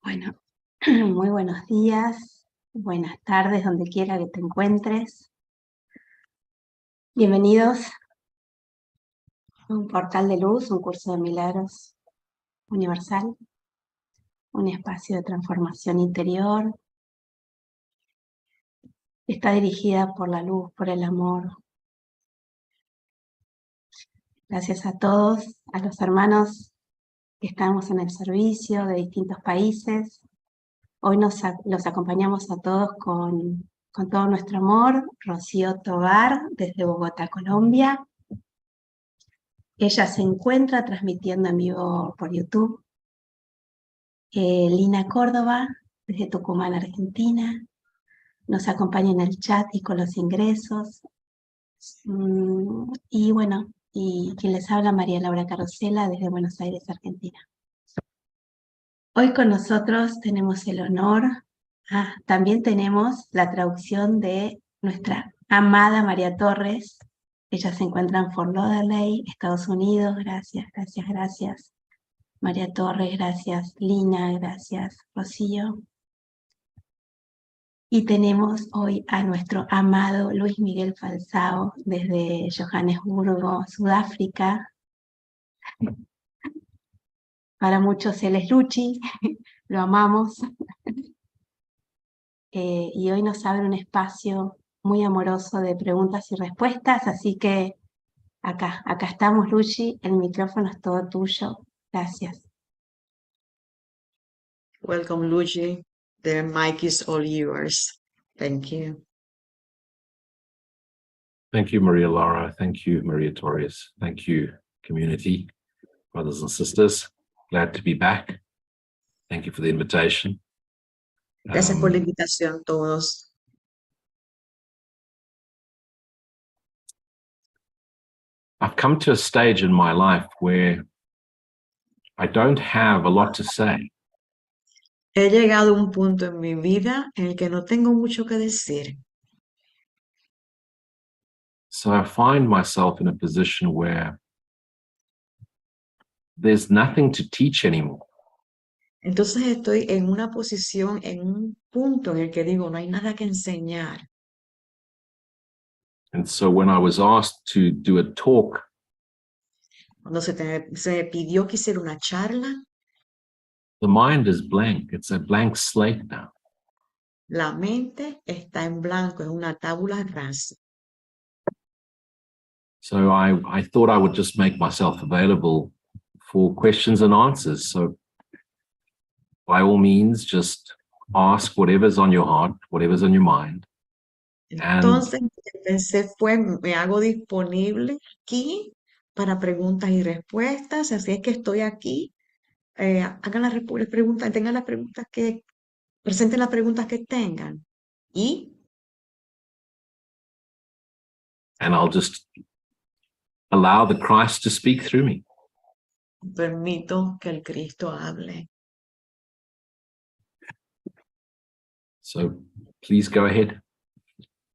Bueno, muy buenos días, buenas tardes, donde quiera que te encuentres. Bienvenidos a un portal de luz, un curso de milagros universal, un espacio de transformación interior. Está dirigida por la luz, por el amor. Gracias a todos, a los hermanos que estamos en el servicio de distintos países. Hoy los acompañamos a todos con todo nuestro amor. Rocío Tobar, desde Bogotá, Colombia. Ella se encuentra transmitiendo en vivo por YouTube. Lina Córdoba, desde Tucumán, Argentina. Nos acompaña en el chat y con los ingresos. Y bueno, y quien les habla, María Laura Carosella, desde Buenos Aires, Argentina. Hoy con nosotros tenemos el honor, también tenemos la traducción de nuestra amada María Torres. Ella se encuentra en Fort Lauderdale, Estados Unidos. Gracias, gracias, gracias. María Torres, gracias. Lina, gracias. Rocío. Y tenemos hoy a nuestro amado Luis Miguel Falcao desde Johannesburgo, Sudáfrica. Para muchos él es Luchi, lo amamos. Y hoy nos abre un espacio muy amoroso de preguntas y respuestas, así que acá estamos, Luchi, el micrófono es todo tuyo. Gracias. Welcome, Luigi. The mic is all yours. Thank you. Thank you, Maria Laura. Thank you, Maria Torres. Thank you, community, brothers and sisters. Glad to be back. Thank you for the invitation. Gracias por la invitación, todos. I've come to a stage in my life where I don't have a lot to say. He llegado a un punto en mi vida en el que no tengo mucho que decir. So I find myself in a position where there's nothing to teach anymore. Entonces estoy en una posición, en un punto en el que digo, no hay nada que enseñar. And so when I was asked to do a talk, Cuando se me pidió que hiciera una charla, the mind is blank. It's a blank slate now. la mente está en blanco, es una tabula rasa. So I thought I would just make myself available for questions and answers. So by all means, just ask whatever's on your heart, whatever's on your mind. Entonces, pensé me hago disponible aquí para preguntas y respuestas, así es que estoy aquí. Hagan las preguntas, tengan las preguntas presenten las preguntas que tengan. And I'll just allow the Christ to speak through me. Permito que el Cristo hable. So please go ahead.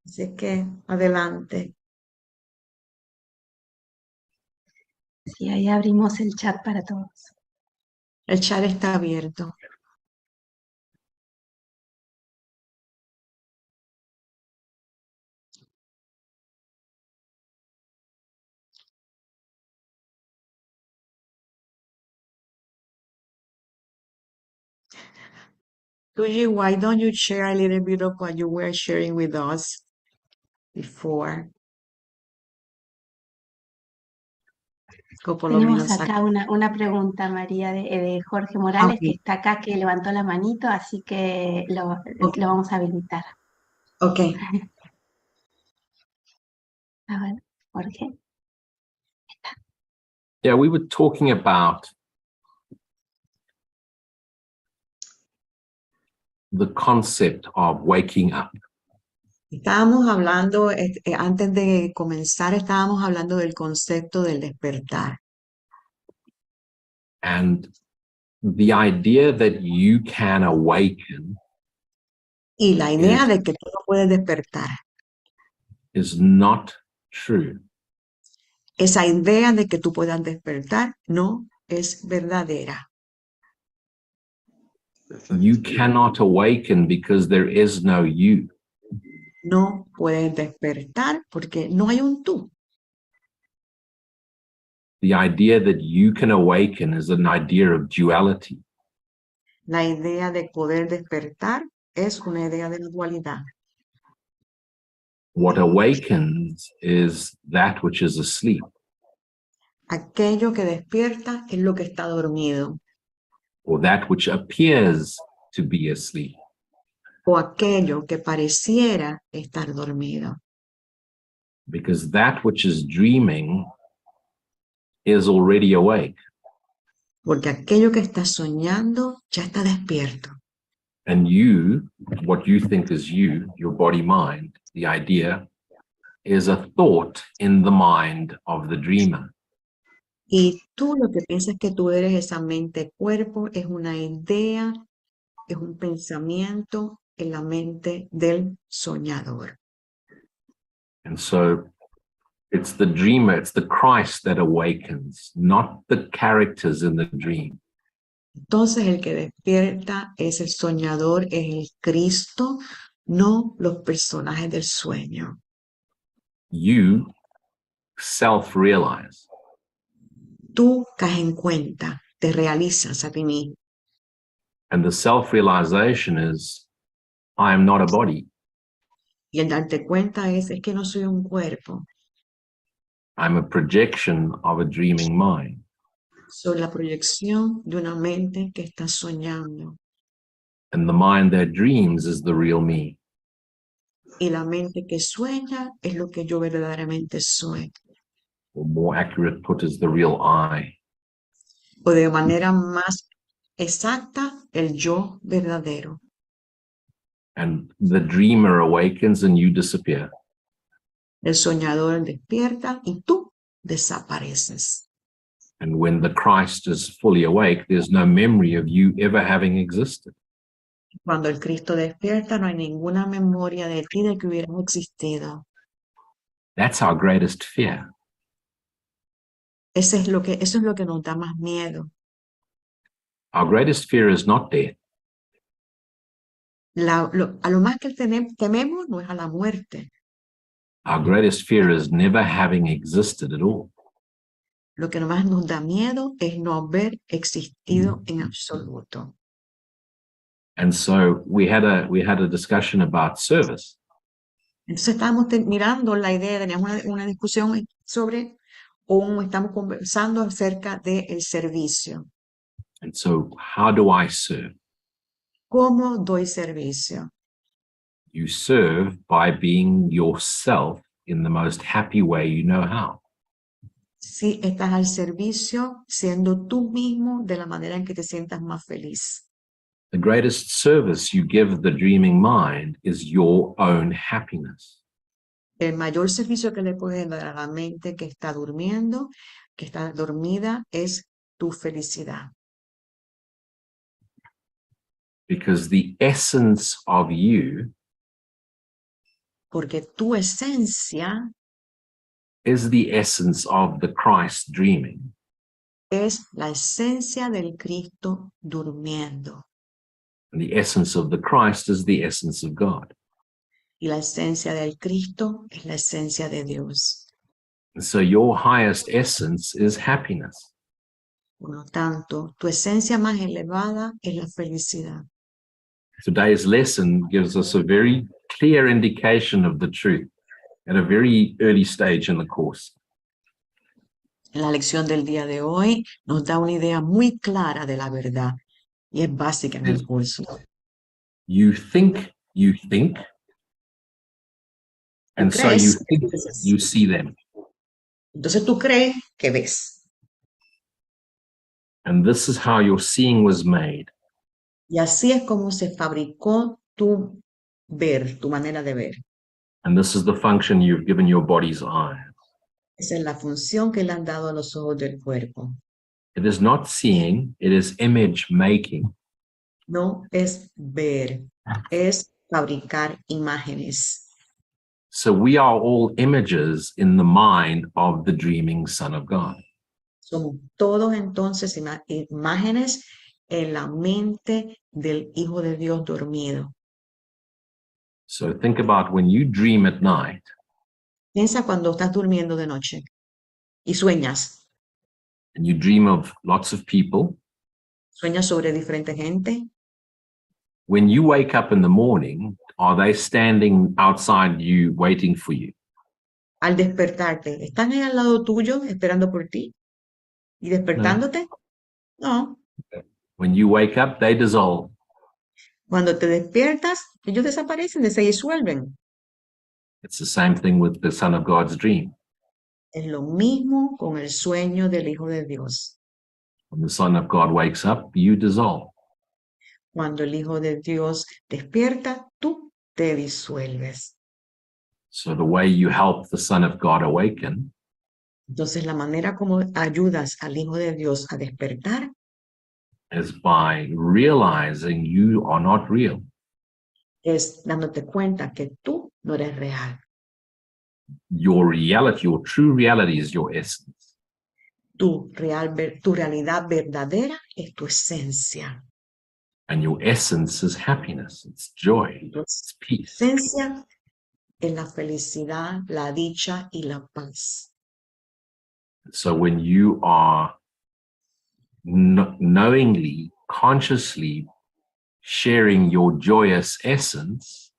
Así que adelante. Sí, ahí abrimos el chat para todos. El chat está abierto. Luigi, why don't you share a little bit of what you were sharing with us before? Tenemos acá una pregunta, María, de Jorge Morales, que está acá, que levantó la manito, así que lo vamos a habilitar. Ok. A ver, Jorge. Yeah, we were talking about the concept of waking up. Estábamos hablando, antes de comenzar, estábamos hablando del concepto del despertar. And the idea that you can awaken Y la idea de que tú no puedes despertar. Is not true. Esa idea de que tú puedas despertar no es verdadera. You cannot awaken because there is no you. No puedes despertar porque no hay un tú. The idea that you can awaken is an idea of duality. La idea de poder despertar es una idea de la dualidad. What awakens is that which is asleep. Aquello que despierta es lo que está dormido. Or that which appears to be asleep. O aquello que pareciera estar dormido. Because that which is dreaming is already awake. Porque aquello que está soñando ya está despierto. And you, what you think is you, your body mind, the idea, is a thought in the mind of the dreamer. Y tú lo que piensas que tú eres esa mente cuerpo es una idea, es un pensamiento en la mente del soñador. And so it's the dreamer, it's the Christ that awakens, not the characters in the dream. Entonces el que despierta es el soñador, es el Cristo, no los personajes del sueño. You self-realize. Tú caes en cuenta, te realizas a ti mismo. And the self-realization is, I am not a body. Y el darte cuenta es que no soy un cuerpo, I'm a projection of a dreaming mind. soy la proyección de una mente que está soñando. And the mind that dreams is the real me. Y la mente que sueña es lo que yo verdaderamente soy. Or more accurate put is the real I. O de manera más exacta, el yo verdadero. And the dreamer awakens and you disappear. El soñador despierta y tú desapareces. And when the Christ is fully awake, there's no memory of you ever having existed. Cuando el Cristo despierta, no hay ninguna memoria de ti de que hubieras existido. That's our greatest fear. Eso es lo que nos da más miedo. Our greatest fear is not death. A lo más que tememos no es a la muerte. Our greatest fear is never having existed at all. Lo que más nos da miedo es no haber existido en absoluto. And so we had a discussion about service. Entonces estábamos mirando la idea, teníamos una discusión sobre, o estamos conversando acerca del servicio. And so how do I serve? ¿Cómo doy servicio? You serve by being yourself in the most happy way you know how. Si estás al servicio siendo tú mismo de la manera en que te sientas más feliz. The greatest service you give the dreaming mind is your own happiness. El mayor servicio que le puedes dar a la mente que está durmiendo, que está dormida, es tu felicidad. Because the essence of you Porque tu esencia is the essence of the Christ dreaming. es la esencia del Cristo durmiendo. And the essence of the Christ is the essence of God. Y la esencia del Cristo es la esencia de Dios. And so your highest essence is happiness. Por lo tanto, tu esencia más elevada es la felicidad. Today's lesson gives us a very clear indication of the truth at a very early stage in the course. La lección del día de hoy nos da una idea muy clara de la verdad y es básica en el curso. You think, and so you think you see them. Entonces tú crees que ves. And this is how your seeing was made. Y así es como se fabricó tu ver, tu manera de ver. And this is the function you've given your body's eyes. Esa es la función que le han dado a los ojos del cuerpo. It is not seeing, it is image making. No es ver, es fabricar imágenes. So we are all images in the mind of the dreaming Son of God. Somos todos entonces imágenes en la mente del Hijo de Dios dormido. So think about when you dream at night, Piensa cuando estás durmiendo de noche y sueñas. and you dream of lots of people. Sueñas sobre diferente gente. When you wake up in the morning, are they standing outside you waiting for you? Al despertarte, ¿están ahí al lado tuyo esperando por ti? ¿Y despertándote? No. When you wake up, they dissolve. Cuando te despiertas, ellos desaparecen, se disuelven. It's the same thing with the Son of God's dream. Es lo mismo con el sueño del Hijo de Dios. When the Son of God wakes up, you dissolve. Cuando el Hijo de Dios despierta, tú te disuelves. So the way you help the Son of God awaken Entonces, la manera como ayudas al Hijo de Dios a despertar is by realizing you are not real. es dándote cuenta que tú no eres real. Your reality, your true reality is your essence. Tu realidad verdadera es tu esencia. And your essence is happiness, it's joy, Tu it's peace. esencia es la felicidad, la dicha y la paz. So when you are knowingly, consciously sharing your joyous essence,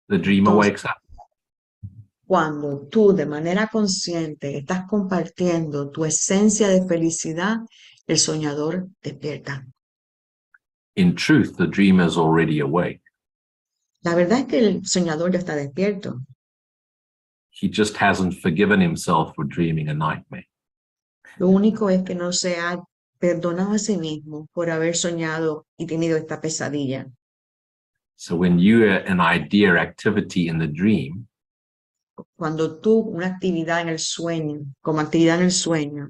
the dreamer Entonces, wakes up. cuando tú de manera consciente estás compartiendo tu esencia de felicidad, el soñador despierta. In truth, the dreamer is already awake. La verdad es que el soñador ya está despierto. He just hasn't forgiven himself for dreaming a nightmare. Lo único es que no se ha perdonado a sí mismo por haber soñado y tenido esta pesadilla. So when you are an idea activity in the dream, Cuando tú, una actividad en el sueño, como actividad en el sueño,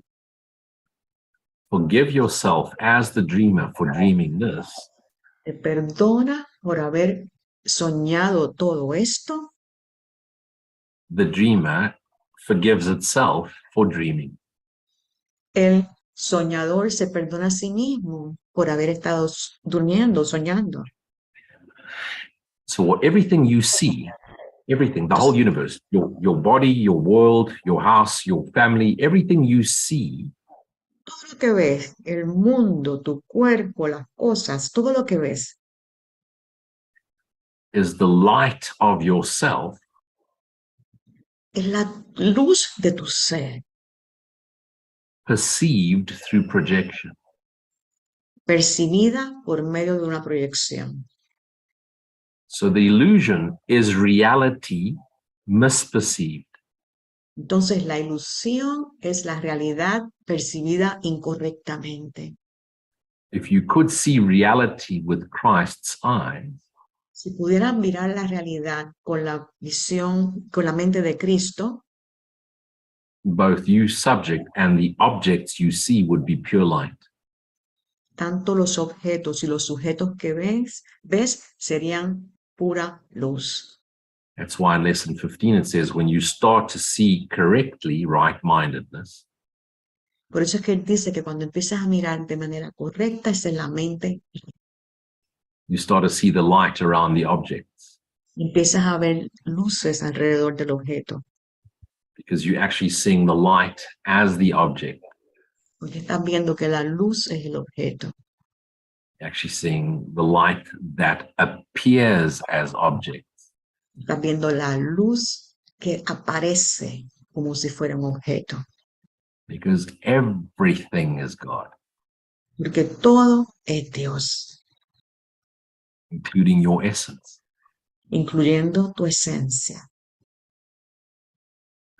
forgive yourself as the dreamer for dreaming this, te perdona por haber soñado todo esto, the dreamer forgives itself for dreaming. el soñador se perdona a sí mismo por haber estado durmiendo, soñando. So everything you see, everything, the whole universe, your body, your world, your house, your family, everything you see Todo lo que ves, el mundo, tu cuerpo, las cosas, todo lo que ves, is the light of yourself es la luz de tu ser, perceived through projection. percibida por medio de una proyección. So the illusion is reality misperceived. Entonces, la ilusión es la realidad percibida incorrectamente. If you could see reality with Christ's eyes, Si pudieran mirar la realidad con la visión, con la mente de Cristo, both you subject and the objects you see would be pure light. tanto los objetos y los sujetos que ves serían pura luz. That's why in lesson 15 it says, when you start to see correctly right-mindedness, Por eso es que él dice que cuando empiezas a mirar de manera correcta es en la mente, you start to see the light around the objects, empiezas a ver luces alrededor del objeto, because you're actually seeing the light as the object. porque estás viendo que la luz es el objeto. You're actually seeing the light that appears as object. Estás viendo la luz que aparece como si fuera un objeto, Because everything is God, porque todo es Dios, including your essence. incluyendo tu esencia.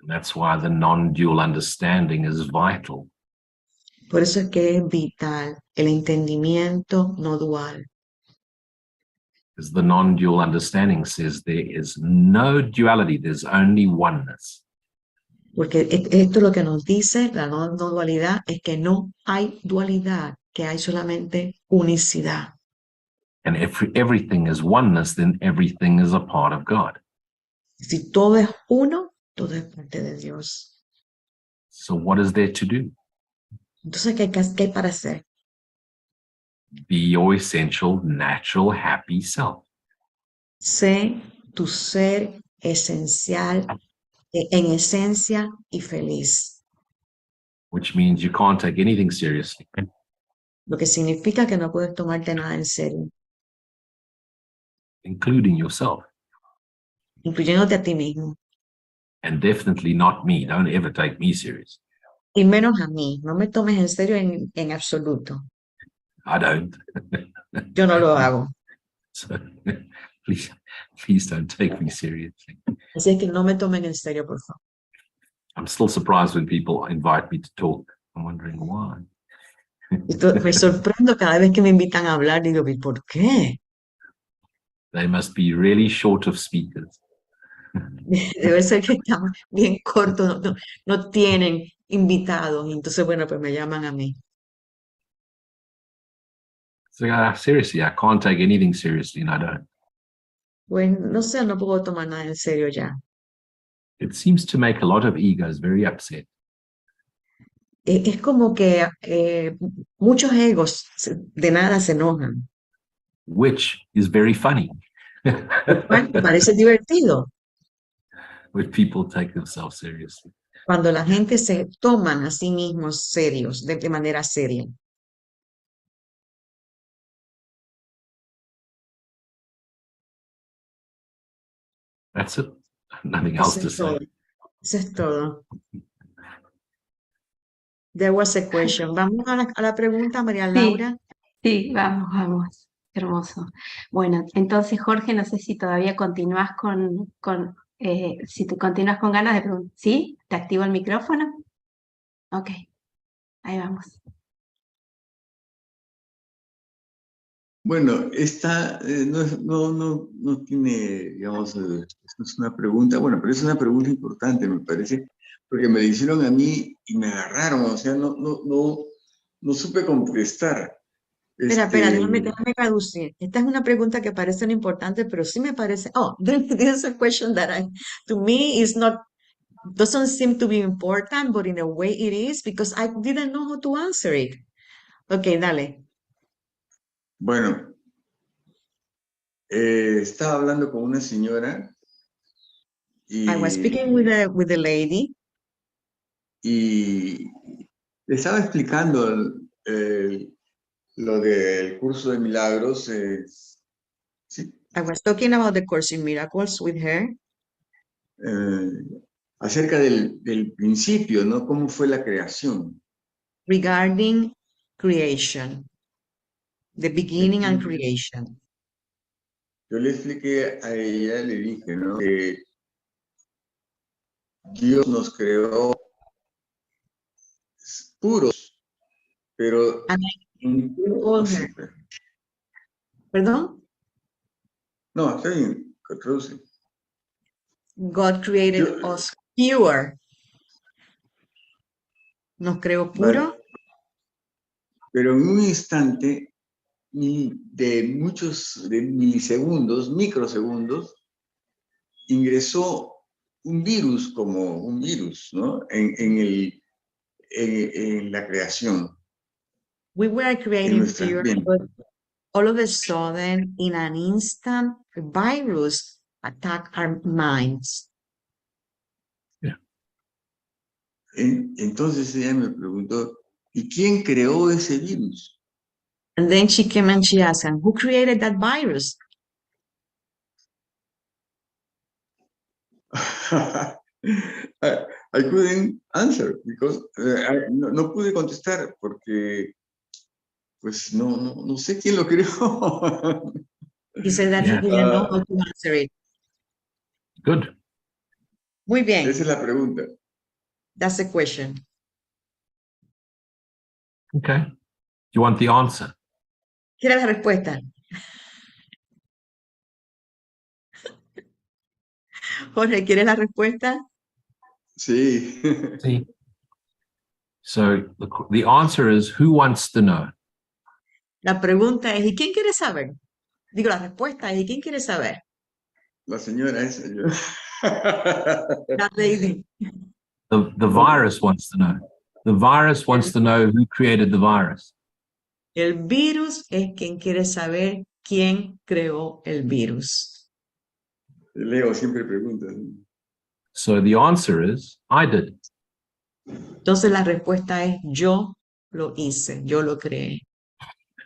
And that's why the non-dual understanding is vital. Por eso es que es vital el entendimiento no dual, Because the non-dual understanding says there is no duality, there's only oneness. porque esto lo que nos dice la no dualidad es que no hay dualidad, que hay solamente unicidad. And if everything is oneness, then everything is a part of God. Si todo es uno, todo es parte de Dios. So what is there to do? Entonces, ¿qué hay para hacer? Be your essential, natural, happy self. Sé tu ser esencial, en esencia y feliz. Which means you can't take anything seriously, Lo que significa que no puedes tomarte nada en serio, including yourself. incluyéndote a ti mismo. And definitely not me. Don't ever take me serious. Y menos a mí. No me tomes en serio en absoluto. I don't. Yo no lo hago. So please don't take me seriously. Así es que no me tomen en serio, por favor. I'm still surprised when people invite me to talk. I'm wondering why. Me sorprendo cada vez que me invitan a hablar. Digo, ¿y por qué? They must be really short of speakers. Debe ser que están bien cortos, no tienen invitados. Y entonces, bueno, pues me llaman a mí. So seriously, I can't take anything seriously, and I don't. Pues no sé, no puedo tomar nada en serio ya. It seems to make a lot of egos very upset. Es como que muchos egos de nada se enojan. Which is very funny. Lo cual me parece divertido When people take themselves seriously. cuando la gente se toman a sí mismos serios, de manera seria. That's it. Nothing else to say. Eso es todo. There was a question. Vamos a la pregunta, María Laura. Sí, vamos. Hermoso. Bueno, entonces, Jorge, no sé si todavía continúas si te continúas con ganas de preguntar. ¿Sí? ¿Te activo el micrófono? Ok, ahí vamos. Bueno, esta no tiene, digamos, no es una pregunta, bueno, pero es una pregunta importante, me parece, porque me la hicieron a mí y me agarraron, o sea, no supe contestar. Espera, déjame traducir. Esta es una pregunta que parece no importante, pero sí me parece. Oh, this is a question that to me doesn't seem to be important, but in a way it is because I didn't know how to answer it. Ok, dale. Bueno, estaba hablando con una señora y I was speaking with the lady. Y le estaba explicando lo del curso de milagros. ¿Sí? I was talking about the Course in Miracles with her. Acerca del principio, ¿no? ¿Cómo fue la creación? Regarding creation. The beginning and creation. Yo le expliqué a ella, le dije, ¿no? Que Dios nos creó puros, pero... ¿Perdón? No, está bien, traduce. God created us pure. Nos creó puro. Vale. Pero en un instante de milisegundos, microsegundos, ingresó un virus, como un virus, ¿no? En la creación. We were creating pure, but all of a sudden, in an instant, a virus attacked our minds. Yeah. Entonces ella me preguntó, ¿y quién creó ese virus? And then she came and she asked, and who created that virus? I couldn't answer because no pude contestar porque pues no sé quién lo creó. He said that he didn't know how to answer it. Good. Muy bien. Esa es la pregunta. That's the question. Okay. You want the answer? ¿Quiere la respuesta? Jorge, ¿quiere la respuesta? Sí. See? So the answer is, who wants to know? La pregunta es, ¿y quién quiere saber? Digo, la respuesta es, ¿y quién quiere saber? La señora esa. That lady. The virus wants to know. The virus wants to know who created the virus. El virus es quien quiere saber quién creó el virus. Leo siempre pregunta. So the answer is, I did. Entonces la respuesta es yo lo hice, yo lo creé.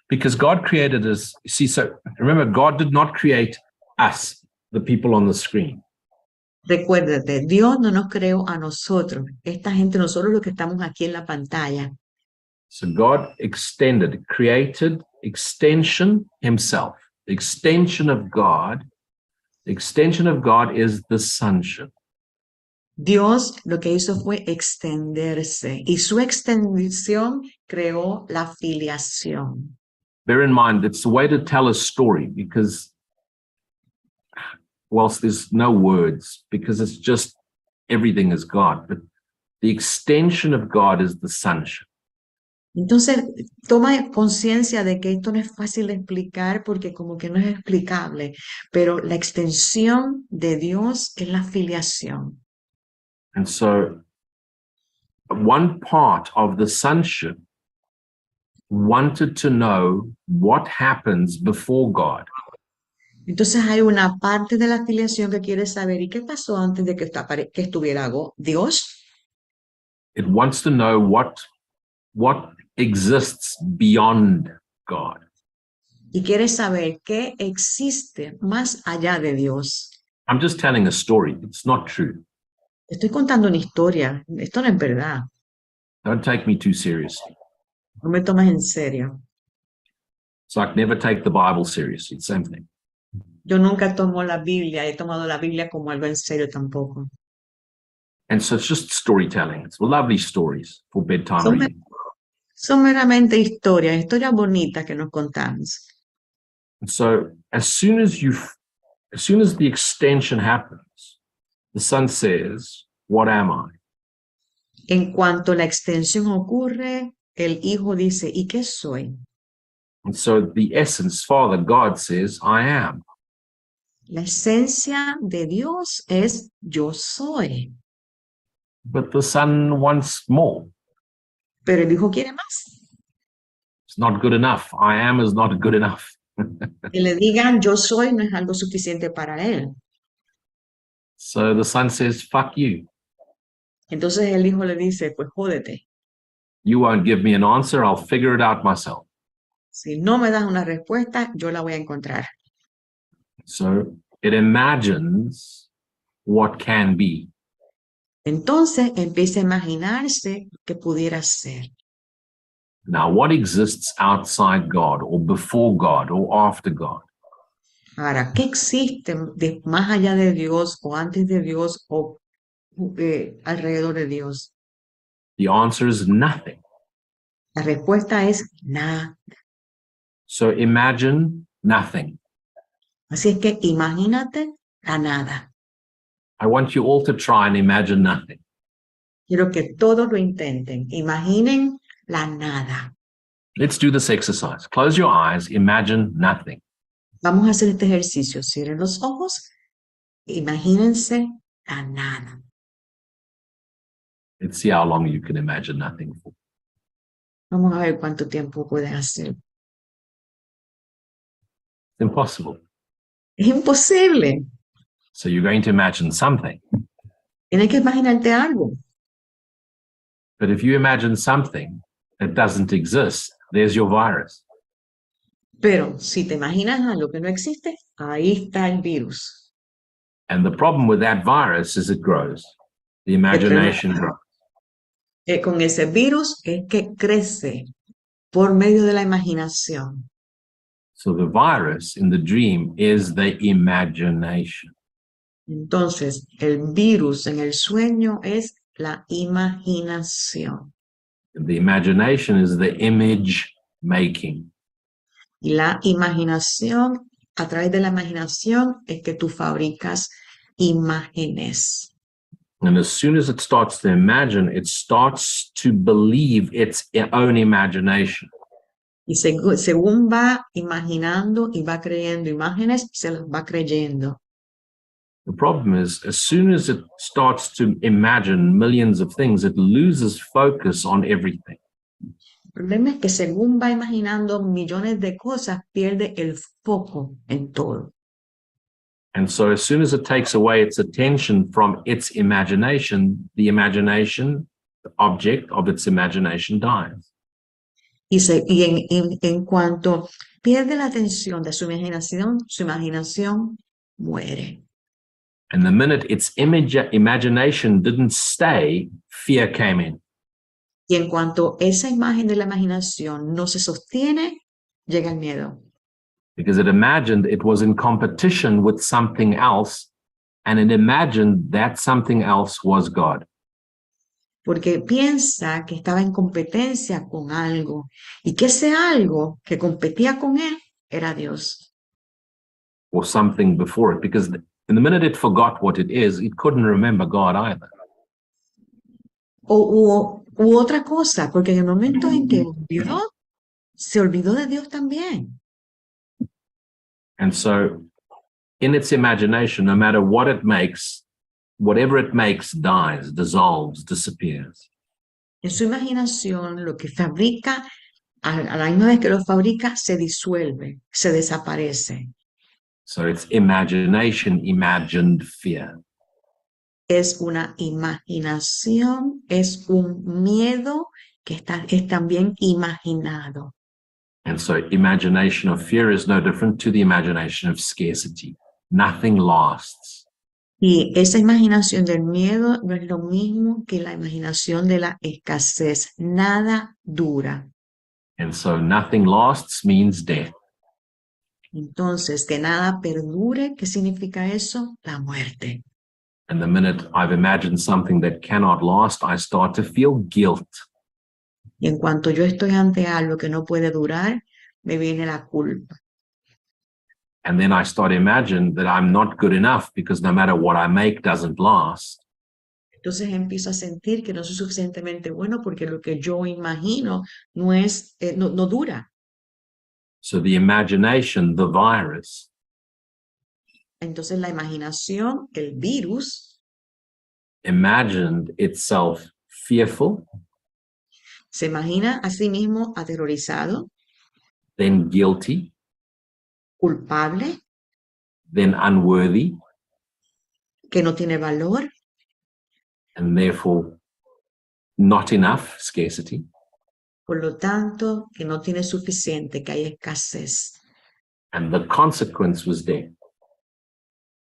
Because God created us. See, so remember, God did not create us, the people on the screen. Recuérdate, Dios no nos creó a nosotros, esta gente, nosotros los que estamos aquí en la pantalla. So God created extension himself. The extension of God is the sonship. Dios lo que hizo fue extenderse y su extensión creó la filiación. Bear in mind, it's a way to tell a story because whilst there's no words, because it's just everything is God, but the extension of God is the sonship. Entonces, toma conciencia de que esto no es fácil de explicar porque como que no es explicable, pero la extensión de Dios es la filiación. And so one part of the sonship wanted to know what happens before God. Entonces hay una parte de la filiación que quiere saber, ¿y qué pasó antes de que estuviera Dios? It wants to know what exists beyond God. Y quiere saber qué existe más allá de Dios. I'm just telling a story. It's not true. Estoy contando una historia, esto no es verdad. Don't take me too seriously. No me tomas en serio. It's like never take the Bible seriously. It's the same thing. Yo nunca tomo la Biblia, he tomado la Biblia como algo en serio tampoco. And so it's just storytelling. It's lovely stories for bedtime reading. Son meramente historias bonitas que nos contamos. And so as soon as the extension happens, the son says, "What am I?" En cuanto la extensión ocurre, el hijo dice, ¿y qué soy? And so the essence, Father, God says, "I am." La esencia de Dios es yo soy. But the son wants more. Pero el hijo quiere más. It's not good enough. I am is not good enough. Que le digan yo soy no es algo suficiente para él. So the son says, "Fuck you. Entonces el hijo le dice, pues jódete. You won't give me an answer. I'll figure it out myself." Si no me das una respuesta, yo la voy a encontrar. So it imagines what can be. Entonces empieza a imaginarse que pudiera ser. Now, what exists outside God or before God or after God? Ahora, ¿qué existe más allá de Dios o antes de Dios o alrededor de Dios? The answer is nothing. La respuesta es nada. So imagine nothing. Así es que imagínate la nada. I want you all to try and imagine nothing. Quiero que todos lo intenten. Imaginen la nada. Let's do this exercise. Close your eyes, imagine nothing. Vamos a hacer este ejercicio. Cierren los ojos. Imagínense la nada. Let's see how long you can imagine nothing for. Vamos a ver cuánto tiempo pueden hacer. It's impossible. Es imposible. So you're going to imagine something. Tienes que imaginarte algo. But if you imagine something that doesn't exist, there's your virus. Pero si te imaginas algo que no existe, ahí está el virus. And the problem with that virus is it grows. The imagination grows. Con ese virus es que crece por medio de la imaginación. So the virus in the dream is the imagination. Entonces, el virus en el sueño es la imaginación. The imagination is the image making. Y la imaginación, a través de la imaginación, es que tú fabricas imágenes. And as soon as it starts to imagine, it starts to believe its own imagination. Y según va imaginando y va creyendo imágenes, se las va creyendo. The problem is, as soon as it starts to imagine millions of things, it loses focus on everything. problema es que según va imaginando millones de cosas, pierde el foco en todo. And so as soon as it takes away its attention from its imagination, the object of its imagination dies. En cuanto pierde la atención de su imaginación muere. And the minute its imagination didn't stay, fear came in. Y en cuanto esa imagen de la imaginación no se sostiene, llega el miedo. Because it imagined it was in competition with something else, and it imagined that something else was God. Porque piensa que estaba en competencia con algo y que ese algo que competía con él era Dios. Or something before it, because in the minute it forgot what it is, it couldn't remember God either. U otra cosa, porque en el momento en que olvidó, se olvidó de Dios también. And so in its imagination, no matter what it makes, whatever it makes dies, dissolves, disappears. En su imaginación, lo que fabrica, a la misma vez que lo fabrica, se disuelve, se desaparece. So it's imagination, imagined fear. Es una imaginación, es un miedo que es también imaginado. And so imagination of fear is no different to the imagination of scarcity. Nothing lasts. Y esa imaginación del miedo no es lo mismo que la imaginación de la escasez. Nada dura. And so nothing lasts means death. Entonces, que nada perdure, ¿qué significa eso? La muerte. And the minute I've imagined something that cannot last, I start to feel guilt. Y en cuanto yo estoy ante algo que no puede durar, me viene la culpa. And then I start to imagine that I'm not good enough because no matter what I make doesn't last. Entonces empiezo a sentir que no soy suficientemente bueno porque lo que yo imagino no dura. So the imagination, the virus, Entonces la imaginación, el virus, imagined itself fearful, se imagina a sí mismo aterrorizado, then guilty, culpable, then unworthy, que no tiene valor, and therefore not enough, scarcity. por lo tanto, que no tiene suficiente, que hay escasez. And the consequence was death.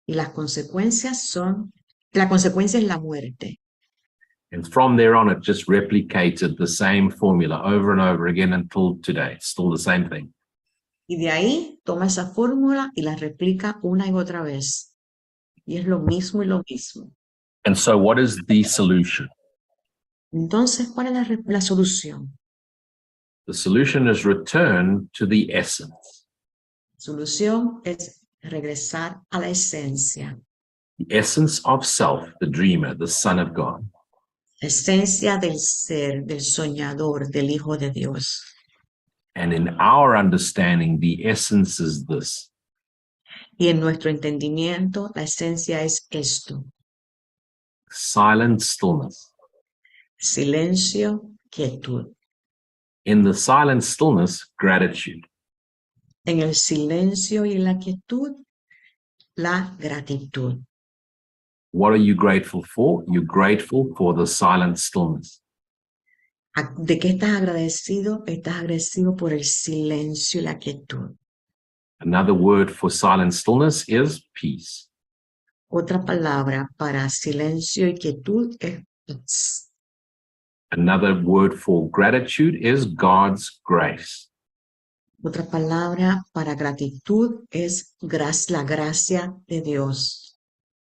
Y la consecuencia es la muerte. And from there on, it just replicated the same formula over and over again until today. It's still the same thing. Y de ahí toma esa fórmula y la replica una y otra vez. Y es lo mismo y lo mismo. And so what is the solution? Entonces, ¿cuál es la solución? The solution is return to the essence. La solución es regresar a la esencia. The essence of self, the dreamer, the son of God. La esencia del ser, del soñador, del Hijo de Dios. And in our understanding, the essence is this. Y en nuestro entendimiento, la esencia es esto. Silent stillness. Silencio, quietud. In the silent stillness, gratitude. En el silencio y la quietud, la gratitud. What are you grateful for? You're grateful for the silent stillness. ¿De qué estás agradecido? Estás agradecido por el silencio y la quietud. Another word for silent stillness is peace. Otra palabra para silencio y quietud es paz. Another word for gratitude is God's grace. Otra palabra para gratitud es la gracia de Dios.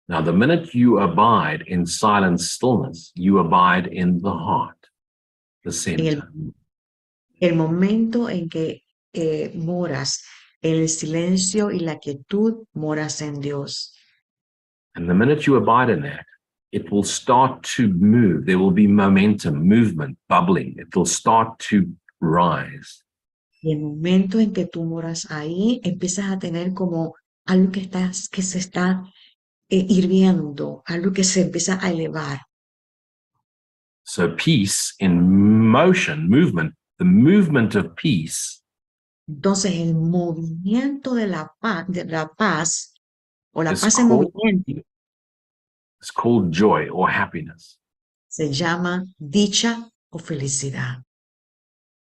Now, the minute you abide in silent stillness, you abide in the heart, the center. El momento en que moras en el silencio y la quietud, moras en Dios. And the minute you abide in that, it will start to move. There will be momentum, movement, bubbling. It will start to rise. Y el momento en que tú moras ahí, empiezas a tener como algo que se está hirviendo, algo que se empieza a elevar. So peace in motion, movement, the movement of peace Entonces, el movimiento de la paz o la is paz en called, movimiento is called joy or happiness. se llama dicha o felicidad.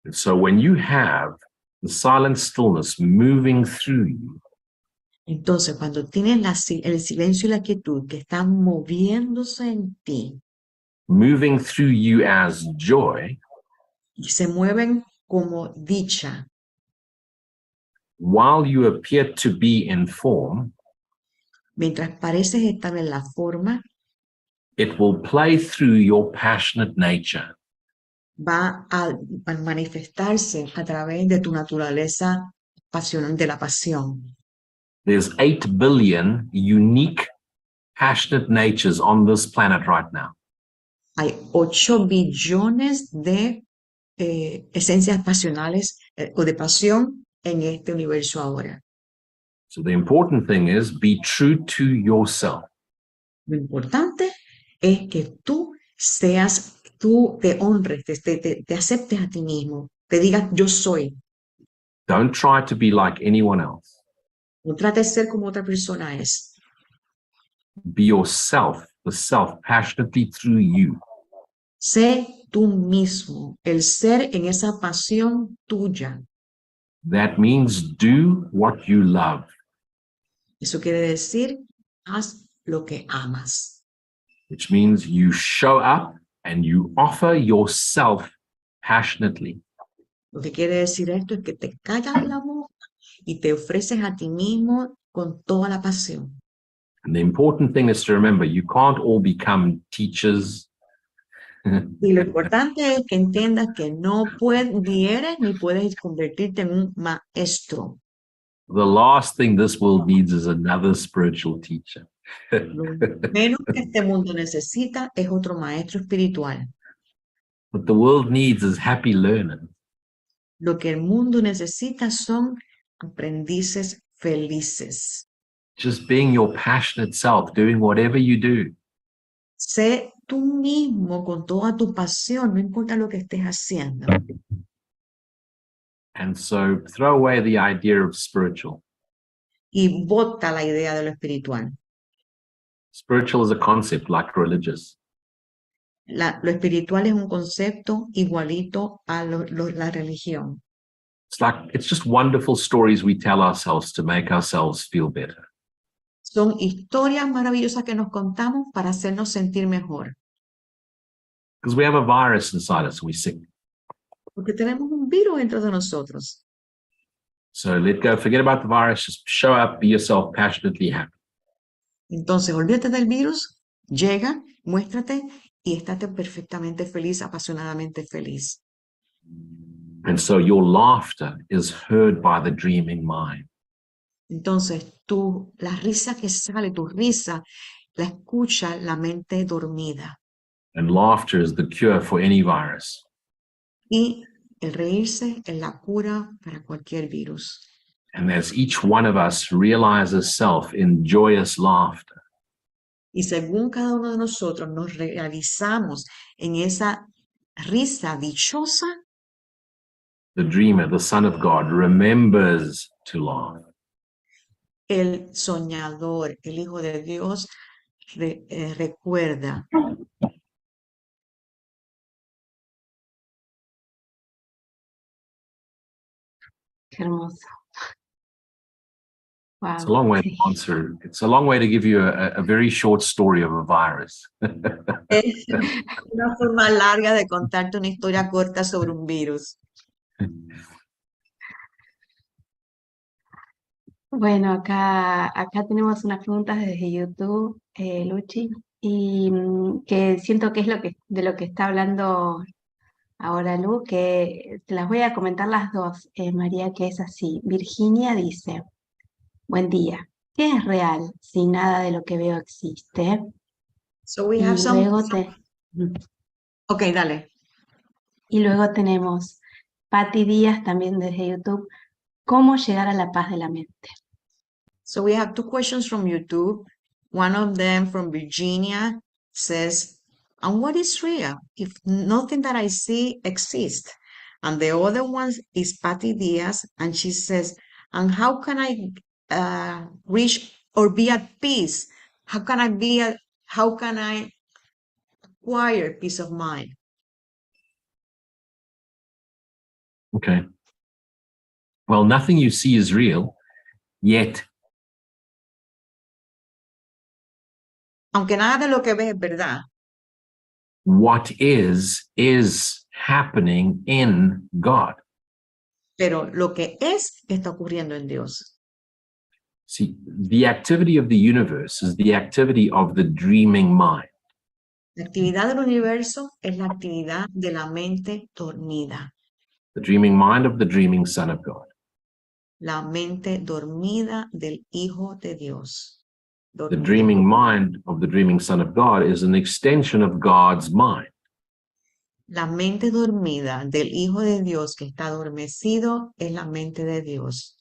And so when you have the silent stillness moving through you, Entonces, cuando tienes el silencio y la quietud que están moviéndose en ti moving through you as joy, y se mueven como dicha, while you appear to be in form, mientras pareces estar en la forma, it will play through your passionate nature. va a manifestarse a través de tu naturaleza de la pasión. There's 8 billion unique, passionate natures on this planet right now. Hay 8 billones de esencias pasionales o de pasión en este universo ahora. So the important thing is be true to yourself. Lo importante es que tú te honres, te aceptes a ti mismo, te digas yo soy. Don't try to be like anyone else. No trates de ser como otra persona es. Be yourself, the self, passionately through you. Sé tú mismo, el ser en esa pasión tuya. That means do what you love. Eso quiere decir, haz lo que amas. Which means you show up and you offer yourself passionately. Lo que quiere decir esto es que te callas la boca y te ofreces a ti mismo con toda la pasión. And the important thing is to remember, you can't all become teachers. Y lo importante es que entiendas que ni eres ni puedes convertirte en un maestro. The last thing this world needs is another spiritual teacher. Lo menos que este mundo necesita es otro maestro espiritual. What the world needs is happy learners. Lo que el mundo necesita son aprendices felices. Just being your passionate self, doing whatever you do. Sé tú mismo con toda tu pasión, no importa lo que estés haciendo. And so throw away the idea of spiritual. Y bota la idea de lo espiritual. Spiritual is a concept like religious. Lo espiritual es un concepto igualito a la religión. It's just wonderful stories we tell ourselves to make ourselves feel better. Son historias maravillosas que nos contamos para hacernos sentir mejor. Because we have a virus inside us, we're sick. Porque tenemos un virus dentro de nosotros. So let go, forget about the virus, just show up, be yourself, passionately happy. Entonces, olvídate del virus, llega, muéstrate y estate perfectamente feliz, apasionadamente feliz. And so your laughter is heard by the dreaming mind. Entonces, la risa que sale, tu risa, la escucha la mente dormida. And laughter is the cure for any virus. Y el reírse es la cura para cualquier virus. And as each one of us realizes self in joyous laughter, y según cada uno de nosotros nos realizamos en esa risa dichosa, the dreamer, the Son of God, remembers to laugh. el soñador, el Hijo de Dios, recuerda. Qué hermoso. Wow, It's a long way to answer. It's a long way to give you a very short story of a virus. Es una forma larga de contarte una historia corta sobre un virus. Bueno, acá tenemos unas preguntas desde YouTube, Luchi, y que siento que es de lo que está hablando ahora Lu, que te las voy a comentar las dos, María, que es así. Virginia dice, buen día, ¿qué es real si nada de lo que veo existe? So we Y have some... luego Ok, dale. Y luego tenemos Patti Díaz también desde YouTube, ¿cómo llegar a la paz de la mente? So we have 2 questions from YouTube. One of them from Virginia says, and what is real if nothing that I see exists? And the other one is Patty Diaz, and she says, and how can I reach or be at peace? How can I acquire peace of mind? Okay. Well, nothing you see is real, yet Aunque nada de lo que ves es verdad, what is happening in God. pero lo que es está ocurriendo en Dios. See, the activity of the universe is the activity of the dreaming mind. La actividad del universo es la actividad de la mente dormida. The dreaming mind of the dreaming Son of God. La mente dormida del Hijo de Dios. The Dormida. dreaming mind of the dreaming Son of God is an extension of God's mind. La mente dormida del Hijo de Dios que está adormecido es la mente de Dios.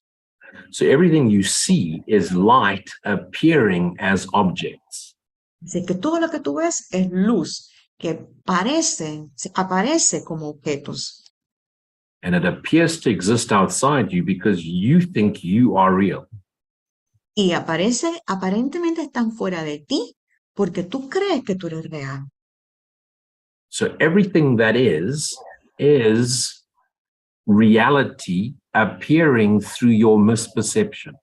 So everything you see is light appearing as objects. Así que todo lo que tú ves es luz que aparece como objetos. And it appears to exist outside you because you think you are real. Y aparentemente están fuera de ti porque tú crees que tú eres real. So everything that is reality appearing through your misperception.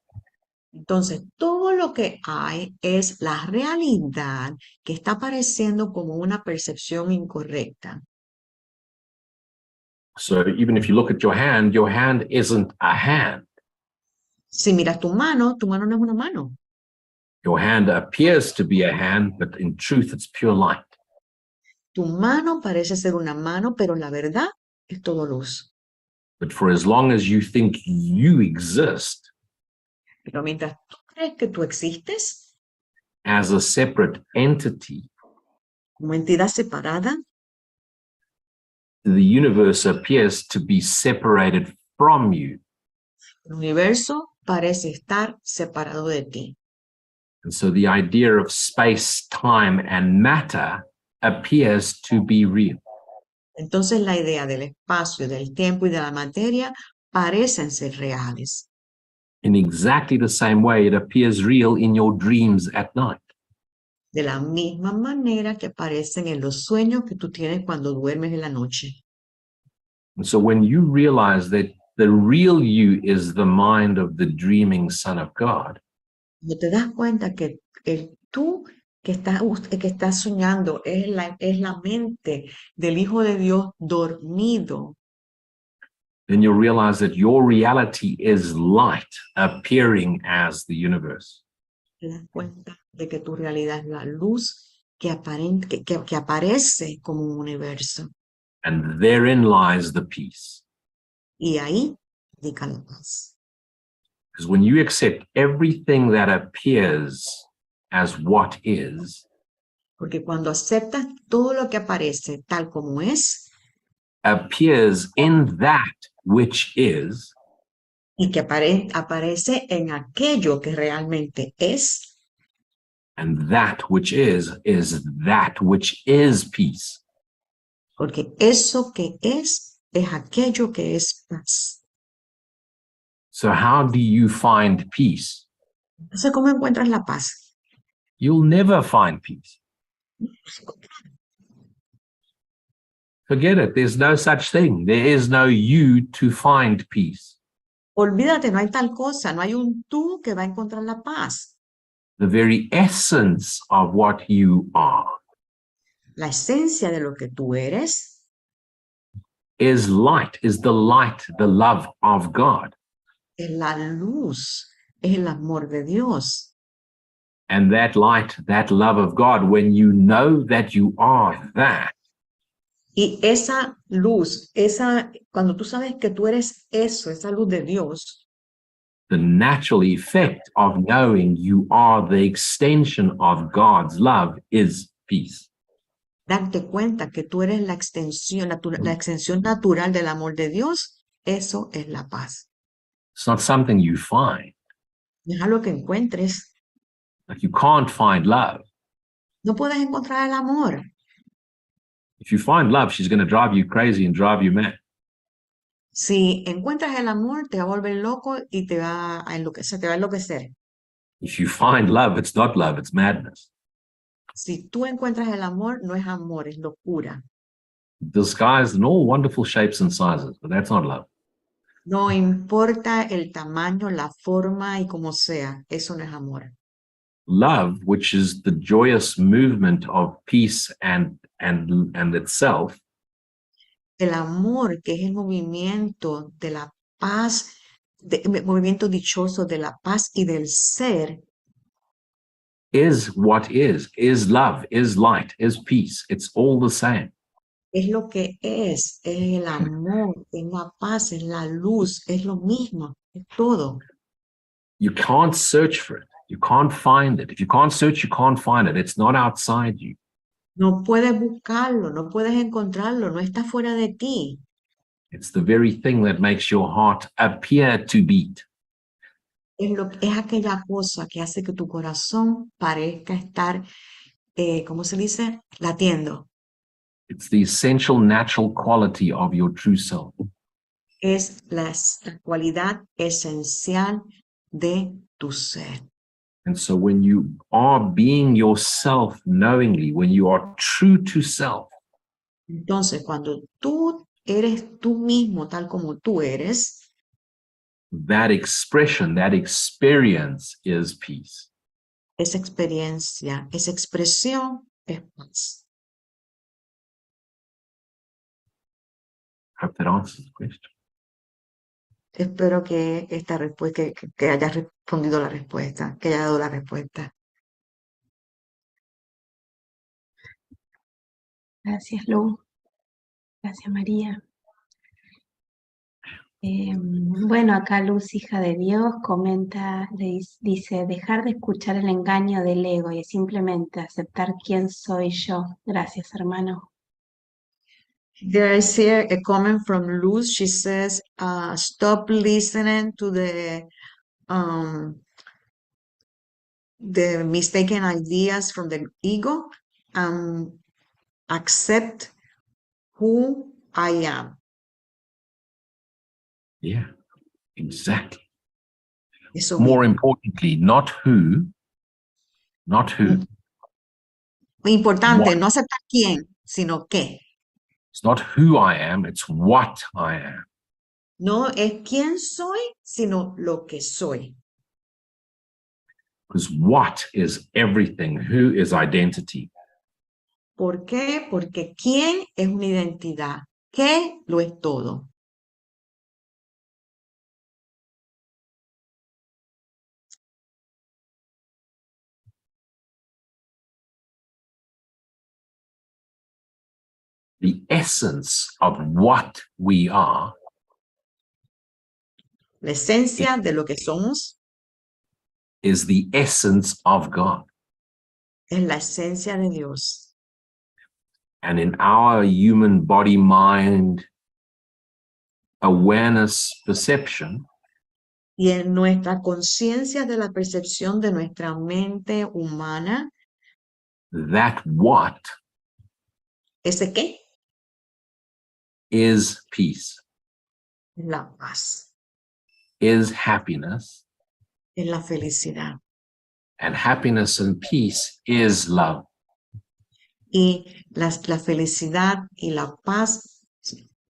Entonces, todo lo que hay es la realidad que está apareciendo como una percepción incorrecta. So even if you look at your hand isn't a hand. Si miras tu mano no es una mano. Your hand appears to be a hand, but in truth, it's pure light. Tu mano parece ser una mano, pero la verdad es todo luz. But for as long as you think you exist Pero mientras tú crees que tú existes as a separate entity, como entidad separada, the universe appears to be separated from you. el universo parece estar separado de ti. And so the idea of space, time, and matter appears to be real. Entonces la idea del espacio, del tiempo y de la materia parecen ser reales. In exactly the same way, it appears real in your dreams at night. De la misma manera que aparecen en los sueños que tú tienes cuando duermes en la noche. And so when you realize that the real you is the mind of the dreaming Son of God, Cuando te das cuenta que el tú que estás soñando es la mente del Hijo de Dios dormido, then you'll realize that your reality is light appearing as the universe. te das cuenta de que tu realidad es la luz que aparece como un universo. And therein lies the peace. Y ahí radica la paz. Because when you accept everything that appears as what is, Porque cuando aceptas todo lo que aparece tal como es, appears in that which is, y que aparece en aquello que realmente es, and that which is that which is peace. porque eso que es aquello que es paz. So how do you find peace? Entonces, ¿cómo encuentras la paz? You'll never find peace. Forget it. There's no such thing. There is no you to find peace. Olvídate, no hay tal cosa, no hay un tú que va a encontrar la paz. The very essence of what you are La esencia de lo que tú eres is light, is the light, the love of God. es la luz, es el amor de Dios. And that light, that love of God, when you know that you are that, Y esa luz, cuando tú sabes que tú eres eso, esa luz de Dios, the natural effect of knowing you are the extension of God's love is peace. darte cuenta que tú eres la extensión natural del amor de Dios, eso es la paz. It's not something you find. No es algo que encuentres. Like you can't find love. No puedes encontrar el amor. If you find love, she's going to drive you crazy and drive you mad. Si encuentras el amor, te va a volver loco y te va a enloquecer, te va a enloquecer. If you find love, it's not love, it's madness. Si tú encuentras el amor, no es amor, es locura. Disguised in all wonderful shapes and sizes, but that's not love. No importa el tamaño, la forma y como sea, eso no es amor. Love, which is the joyous movement of peace and itself, El amor, que es el movimiento de la paz, el movimiento dichoso de la paz y del ser, is what is love, is light, is peace. It's all the same. es lo que es el amor, es la paz, es la luz, es lo mismo, es todo. You can't search for it. You can't find it. If you can't search, you can't find it. It's not outside you. No puedes buscarlo, no puedes encontrarlo, no está fuera de ti. It's the very thing that makes your heart appear to beat. Es aquella cosa que hace que tu corazón parezca estar, ¿cómo se dice? Latiendo. It's the essential natural quality of your true self. Es la cualidad esencial de tu ser. And so when you are being yourself knowingly, when you are true to self, Entonces, cuando tú eres tú mismo tal como tú eres, that expression, that experience is peace. esa experiencia, esa expresión es paz. I hope that answers the question. Espero que esta respuesta, que hayas respondido la respuesta, que haya dado la respuesta. Gracias, Lu. Gracias, María. Bueno, acá Luz, hija de Dios, comenta, dice, dejar de escuchar el engaño del ego y simplemente aceptar quién soy yo. Gracias, hermano. There is here a comment from Luz. She says, stop listening to the mistaken ideas from the ego and accept who I am. Yeah, exactly. Eso More mismo. importantly, not who. Importante, What? no aceptar quién, sino qué. It's not who I am, it's what I am. No es quién soy, sino lo que soy. Because what is everything, who is identity. ¿Por qué? Porque quién es una identidad, qué lo es todo. The essence of what we are La esencia de lo que somos is the essence of God. es la esencia de Dios. And in our human body, mind, awareness, perception, Y en nuestra conciencia de la percepción de nuestra mente humana, that what ¿ese qué? is peace, Es la paz, is happiness, es la felicidad. and happiness and peace is love. Y la felicidad y la paz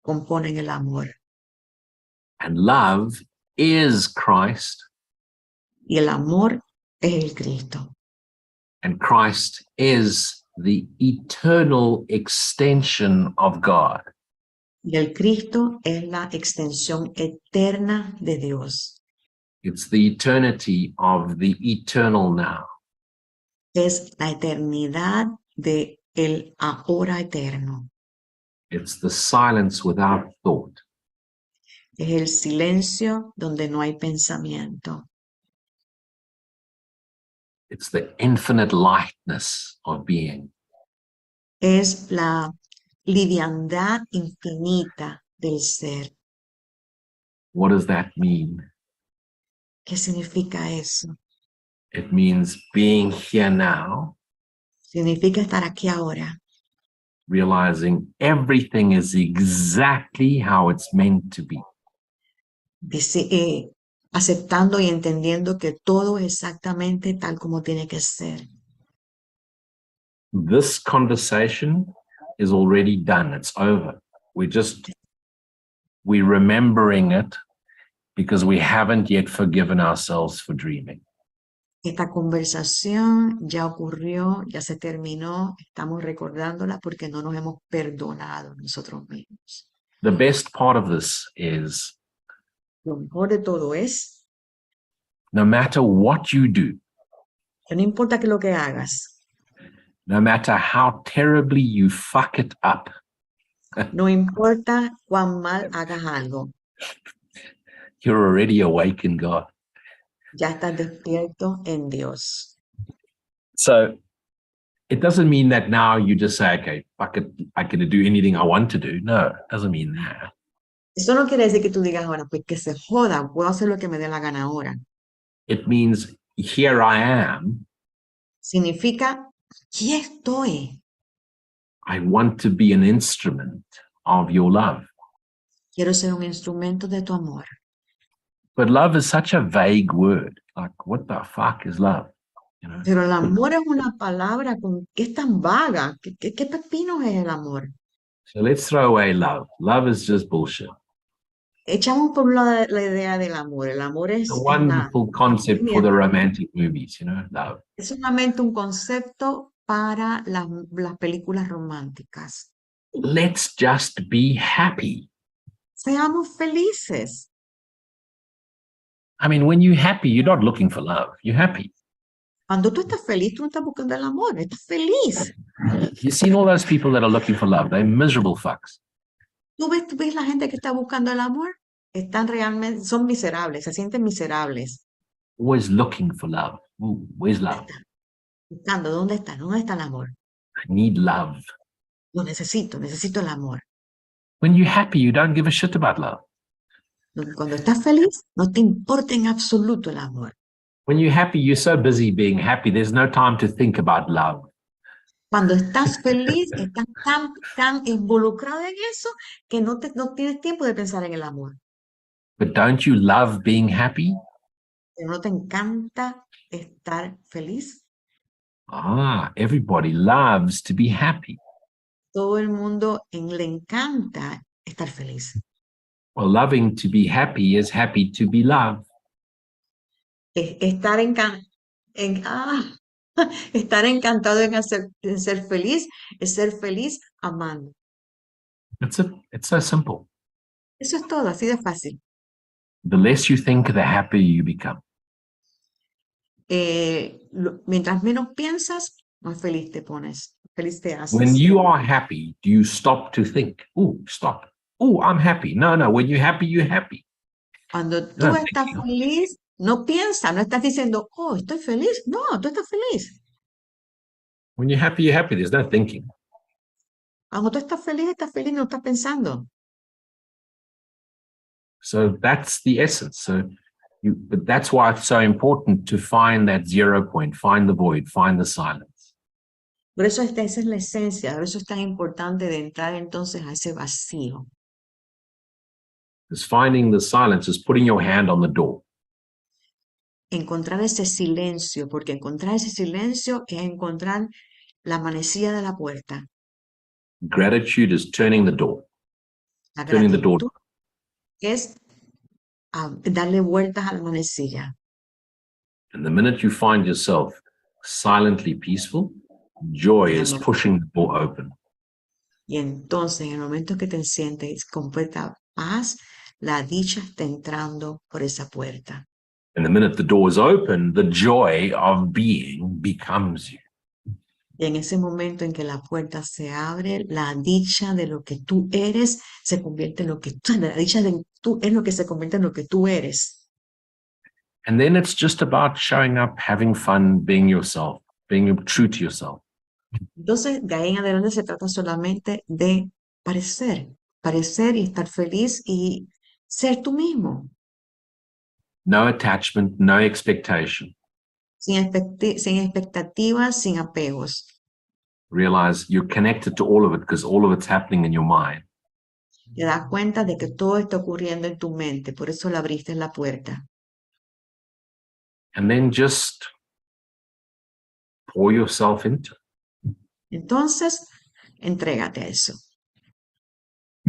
componen el amor. And love is Christ, Y el amor es el Cristo. and Christ is the eternal extension of God. Y el Cristo es la extensión eterna de Dios. It's the eternity of the eternal now. Es la eternidad de el ahora eterno. It's the silence without thought. Es el silencio donde no hay pensamiento. It's the infinite lightness of being. Es la liviandad infinita del ser. What does that mean? ¿Qué significa eso? It means being here now Significa estar aquí ahora realizing everything is exactly how it's meant to be. Aceptando y entendiendo que todo es exactamente tal como tiene que ser. This conversation is already done. It's over. We're remembering it because we haven't yet forgiven ourselves for dreaming. Esta conversación ya ocurrió, ya se terminó, estamos recordándola porque no nos hemos perdonado nosotros mismos. The best part of this is Lo mejor de todo es no matter what you do, que no importa que lo que hagas, no matter how terribly you fuck it up, no importa cuán mal hagas algo, you're already awake in God. ya estás despierto en Dios. So it doesn't mean that now you just say, okay, fuck it, I can do anything I want to do. No, it doesn't mean that. Eso no quiere decir que tú digas ahora, pues que se joda, puedo hacer lo que me dé la gana ahora. It means here I am. Significa, aquí estoy. I want to be an instrument of your love. Quiero ser un instrumento de tu amor. But love is such a vague word. Like, what the fuck is love? You know? Pero el amor es una palabra que es tan vaga. ¿Qué pepino es el amor? So let's throw away love. Love is just bullshit. Echamos por un lado la idea del amor. El amor It's a wonderful concept for the romantic movies, you know, love. Es solamente un concepto para las películas románticas. Let's just be happy. Seamos felices. I mean, when you're happy, you're not looking for love. You're happy. Cuando tú estás feliz, tú no estás buscando el amor, estás feliz. You've seen all those people that are looking for love. They're miserable fucks. ¿Tú ves la gente que está buscando el amor? Están realmente, son miserables, se sienten miserables. Always looking for love. Ooh, where's love? Buscando, ¿dónde está? ¿Dónde está el amor? I need love. Lo necesito el amor. When you're happy, you don't give a shit about love. Cuando estás feliz, no te importa en absoluto el amor. When you're happy, you're so busy being happy, there's no time to think about love. Cuando estás feliz, estás tan involucrado en eso que no tienes tiempo de pensar en el amor. But don't you love being happy? Pero no te encanta estar feliz. Everybody loves to be happy. Todo el mundo le encanta estar feliz. Well, loving to be happy is happy to be loved. Estar encantado en ser feliz es ser feliz amando. That's it. It's so simple. Eso es todo, así de fácil. The less you think, the happier you become. Mientras menos piensas, más feliz te pones, feliz te haces. When you are happy, do you stop to think? Oh, stop. Oh, I'm happy. No. When you're happy, you're happy. Cuando tú estás feliz, no piensas, no estás diciendo, oh, estoy feliz. No, tú estás feliz. When you're happy, you're happy. There's no thinking. Cuando tú estás feliz, no estás pensando. So that's the essence. But that's why it's so important to find that 0 point, find the void, find the silence. Por eso esa es la esencia, por eso es tan importante de entrar entonces a ese vacío. Because finding the silence is putting your hand on the door. Encontrar ese silencio, porque encontrar ese silencio es encontrar la manecilla de la puerta. Gratitude is turning the door. La Turning the door. gratitud es darle vueltas a la manecilla. And the minute you find yourself silently peaceful, joy is pushing the door open. Y entonces, en el momento que te sientes completa paz, la dicha está entrando por esa puerta. And the minute the door is open, the joy of being becomes you. Y en ese momento en que la puerta se abre, la dicha de lo que tú eres se convierte en lo que tú, la dicha de tú es lo que se convierte en lo que tú eres. And then it's just about showing up, having fun, being yourself, being true to yourself. Entonces, de ahí en adelante se trata solamente de parecer y estar feliz y ser tú mismo. No attachment, no expectation. Sin expectativas, sin apegos. realize you're connected to all of it because all of it's happening in your mind. Te das cuenta de que todo está ocurriendo en tu mente, por eso le abriste la puerta. And then just pour yourself into it. Entonces, entrégate a eso.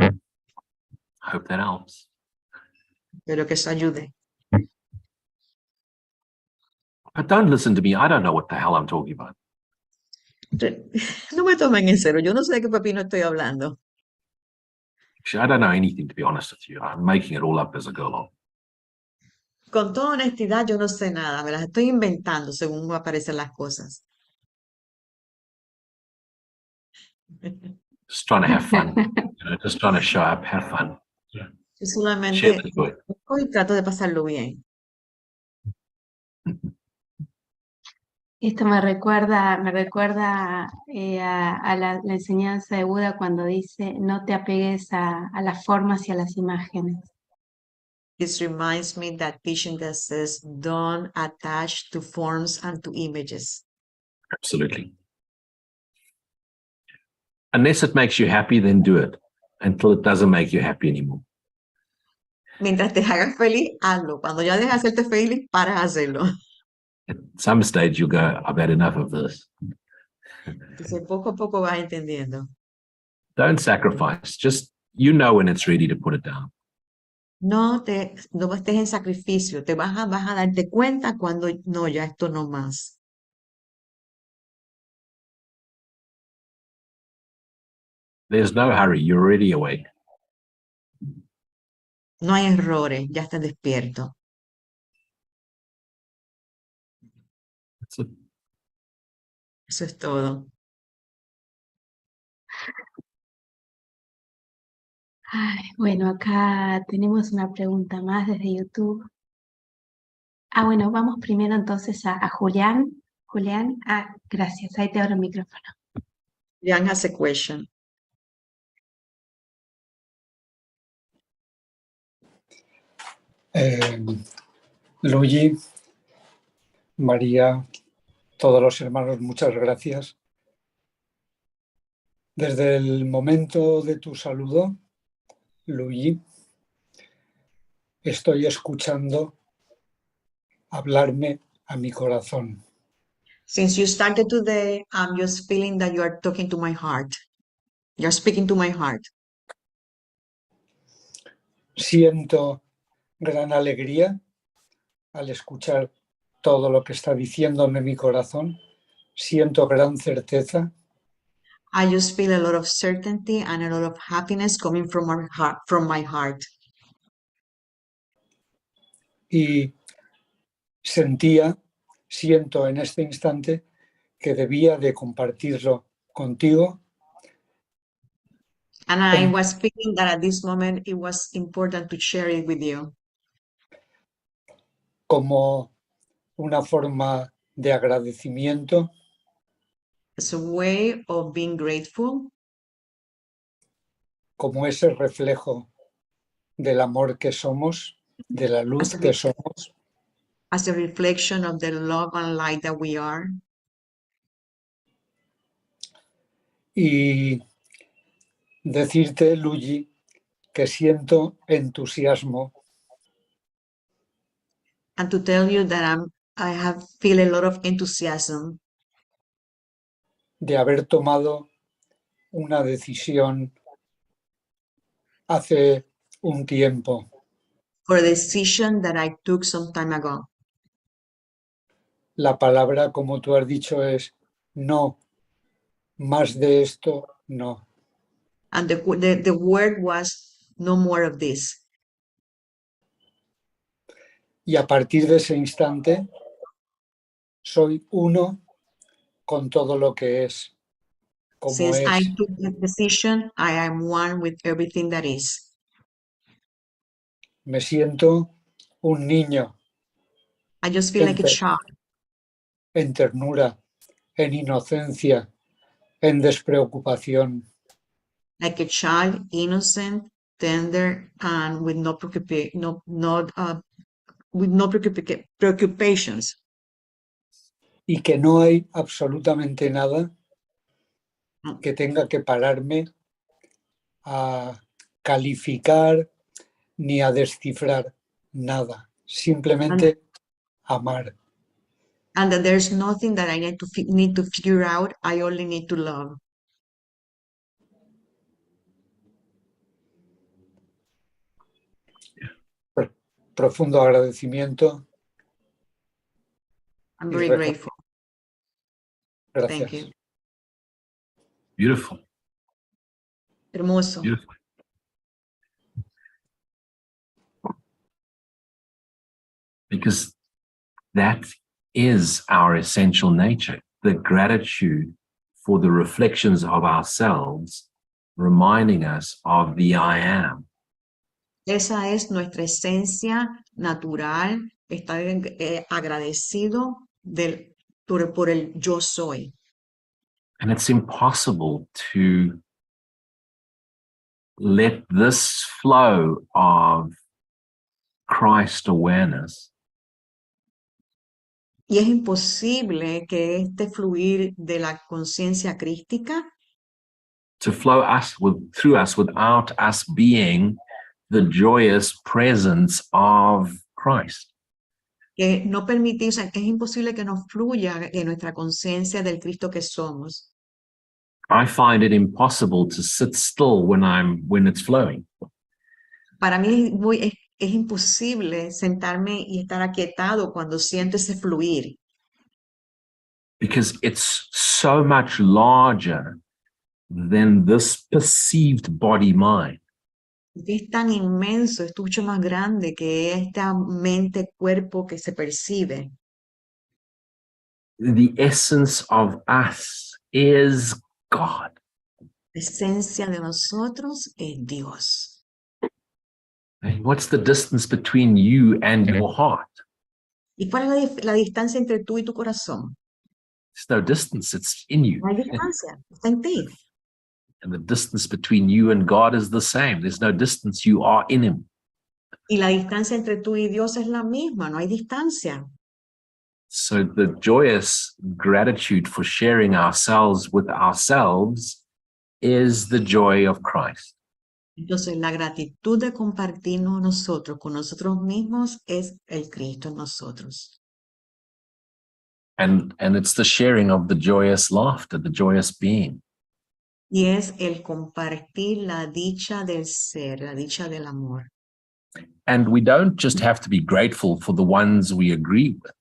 I hope that helps. Espero que eso ayude. But don't listen to me. I don't know what the hell I'm talking about. No me tomen en serio, yo no sé de qué pepino estoy hablando. Actually, I don't know anything, to be honest with you. I'm making it all up as I go along. Con toda honestidad, yo no sé nada, me las estoy inventando según aparecen las cosas. Just trying to have fun. Just trying to show up, have fun. Yo Share solamente the joy. hoy trato de pasarlo bien. Esto me recuerda a la enseñanza de Buda cuando dice no te apegues a las formas y a las imágenes. This reminds me that teaching that says don't attach to forms and to images. Absolutely. Unless it makes you happy, then do it until it doesn't make you happy anymore. Mientras te hagas feliz, hazlo. Cuando ya dejas de hacerte feliz, paras de hacerlo. At some stage, you'll go, I've had enough of this. Entonces, poco a poco vas entendiendo. Don't sacrifice. Just, you know when it's ready to put it down. No estés en sacrificio. Vas a darte cuenta cuando no, ya esto no más. There's no hurry. You're already awake. No hay errores, ya estás despierto. That's it. Eso es todo. Ay, bueno, acá tenemos una pregunta más desde YouTube. Bueno, vamos primero entonces a Julián. Julián, gracias, ahí te abro el micrófono. Jan has a question. Luigi, María, todos los hermanos, muchas gracias. Desde el momento de tu saludo, Luigi, estoy escuchando hablarme a mi corazón. Since you started today, I'm just feeling that you are talking to my heart. You're speaking to my heart. Siento gran alegría al escuchar todo lo que está diciéndome mi corazón. Siento gran certeza. I just feel a lot of certainty and a lot of happiness coming from my heart. Y siento en este instante que debía de compartirlo contigo. And I was feeling that at this moment it was important to share it with you. Como una forma de agradecimiento. As a way of being grateful. Como ese reflejo del amor que somos, de la luz que somos. As a reflection of the love and light that we are. Y decirte, Luigi, que siento entusiasmo. And to tell you that I feel a lot of enthusiasm. De haber tomado una decisión hace un tiempo. For a decision that I took some time ago. La palabra, como tú has dicho, es no. Más de esto, no. And the word was no more of this. Y a partir de ese instante, soy uno con todo lo que es. Como Since es. I took that decision, I am one with everything that is. Me siento un niño. I just feel like a child. En ternura, en inocencia, en despreocupación. Like a child, innocent, tender, and with no preoccupations. Y que no hay absolutamente nada que tenga que pararme a calificar ni a descifrar nada. Simplemente amar. And that there's nothing that I need to figure out. I only need to love. Profundo agradecimiento. I'm very grateful. Gracias. Thank you. Beautiful. Hermoso. Beautiful. Because that is our essential nature, the gratitude for the reflections of ourselves, reminding us of the I am. Esa es nuestra esencia natural, estar agradecido por el yo soy. And it's impossible to let this flow of Christ awareness Y es imposible que este fluir de la conciencia crística to flow through us without us being the joyous presence of Christ. que no permitir, o sea, que es imposible que nos fluya en nuestra conciencia del Cristo que somos. I find it impossible to sit still when it's flowing. Para mí es imposible sentarme y estar aquietado cuando siento ese fluir, Because it's so much larger than this perceived body mind. porque es tan inmenso, es mucho más grande que esta mente, cuerpo que se percibe. The essence of us is God. La esencia de nosotros es Dios. And what's the distance between you and your heart? ¿Y cuál es la distancia entre tú y tu corazón? There's no distance, it's in you. No hay distancia, está en ti. And the distance between you and God is the same. There's no distance, you are in Him. Y la distancia entre tú y Dios es la misma, no hay distancia. So the joyous gratitude for sharing ourselves with ourselves is the joy of Christ. Entonces, la gratitud de compartirnos nosotros con nosotros mismos es el Cristo en nosotros. And it's the sharing of the joyous laughter, the joyous being. Y es el compartir la dicha del ser, la dicha del amor. And we don't just have to be grateful for the ones we agree with.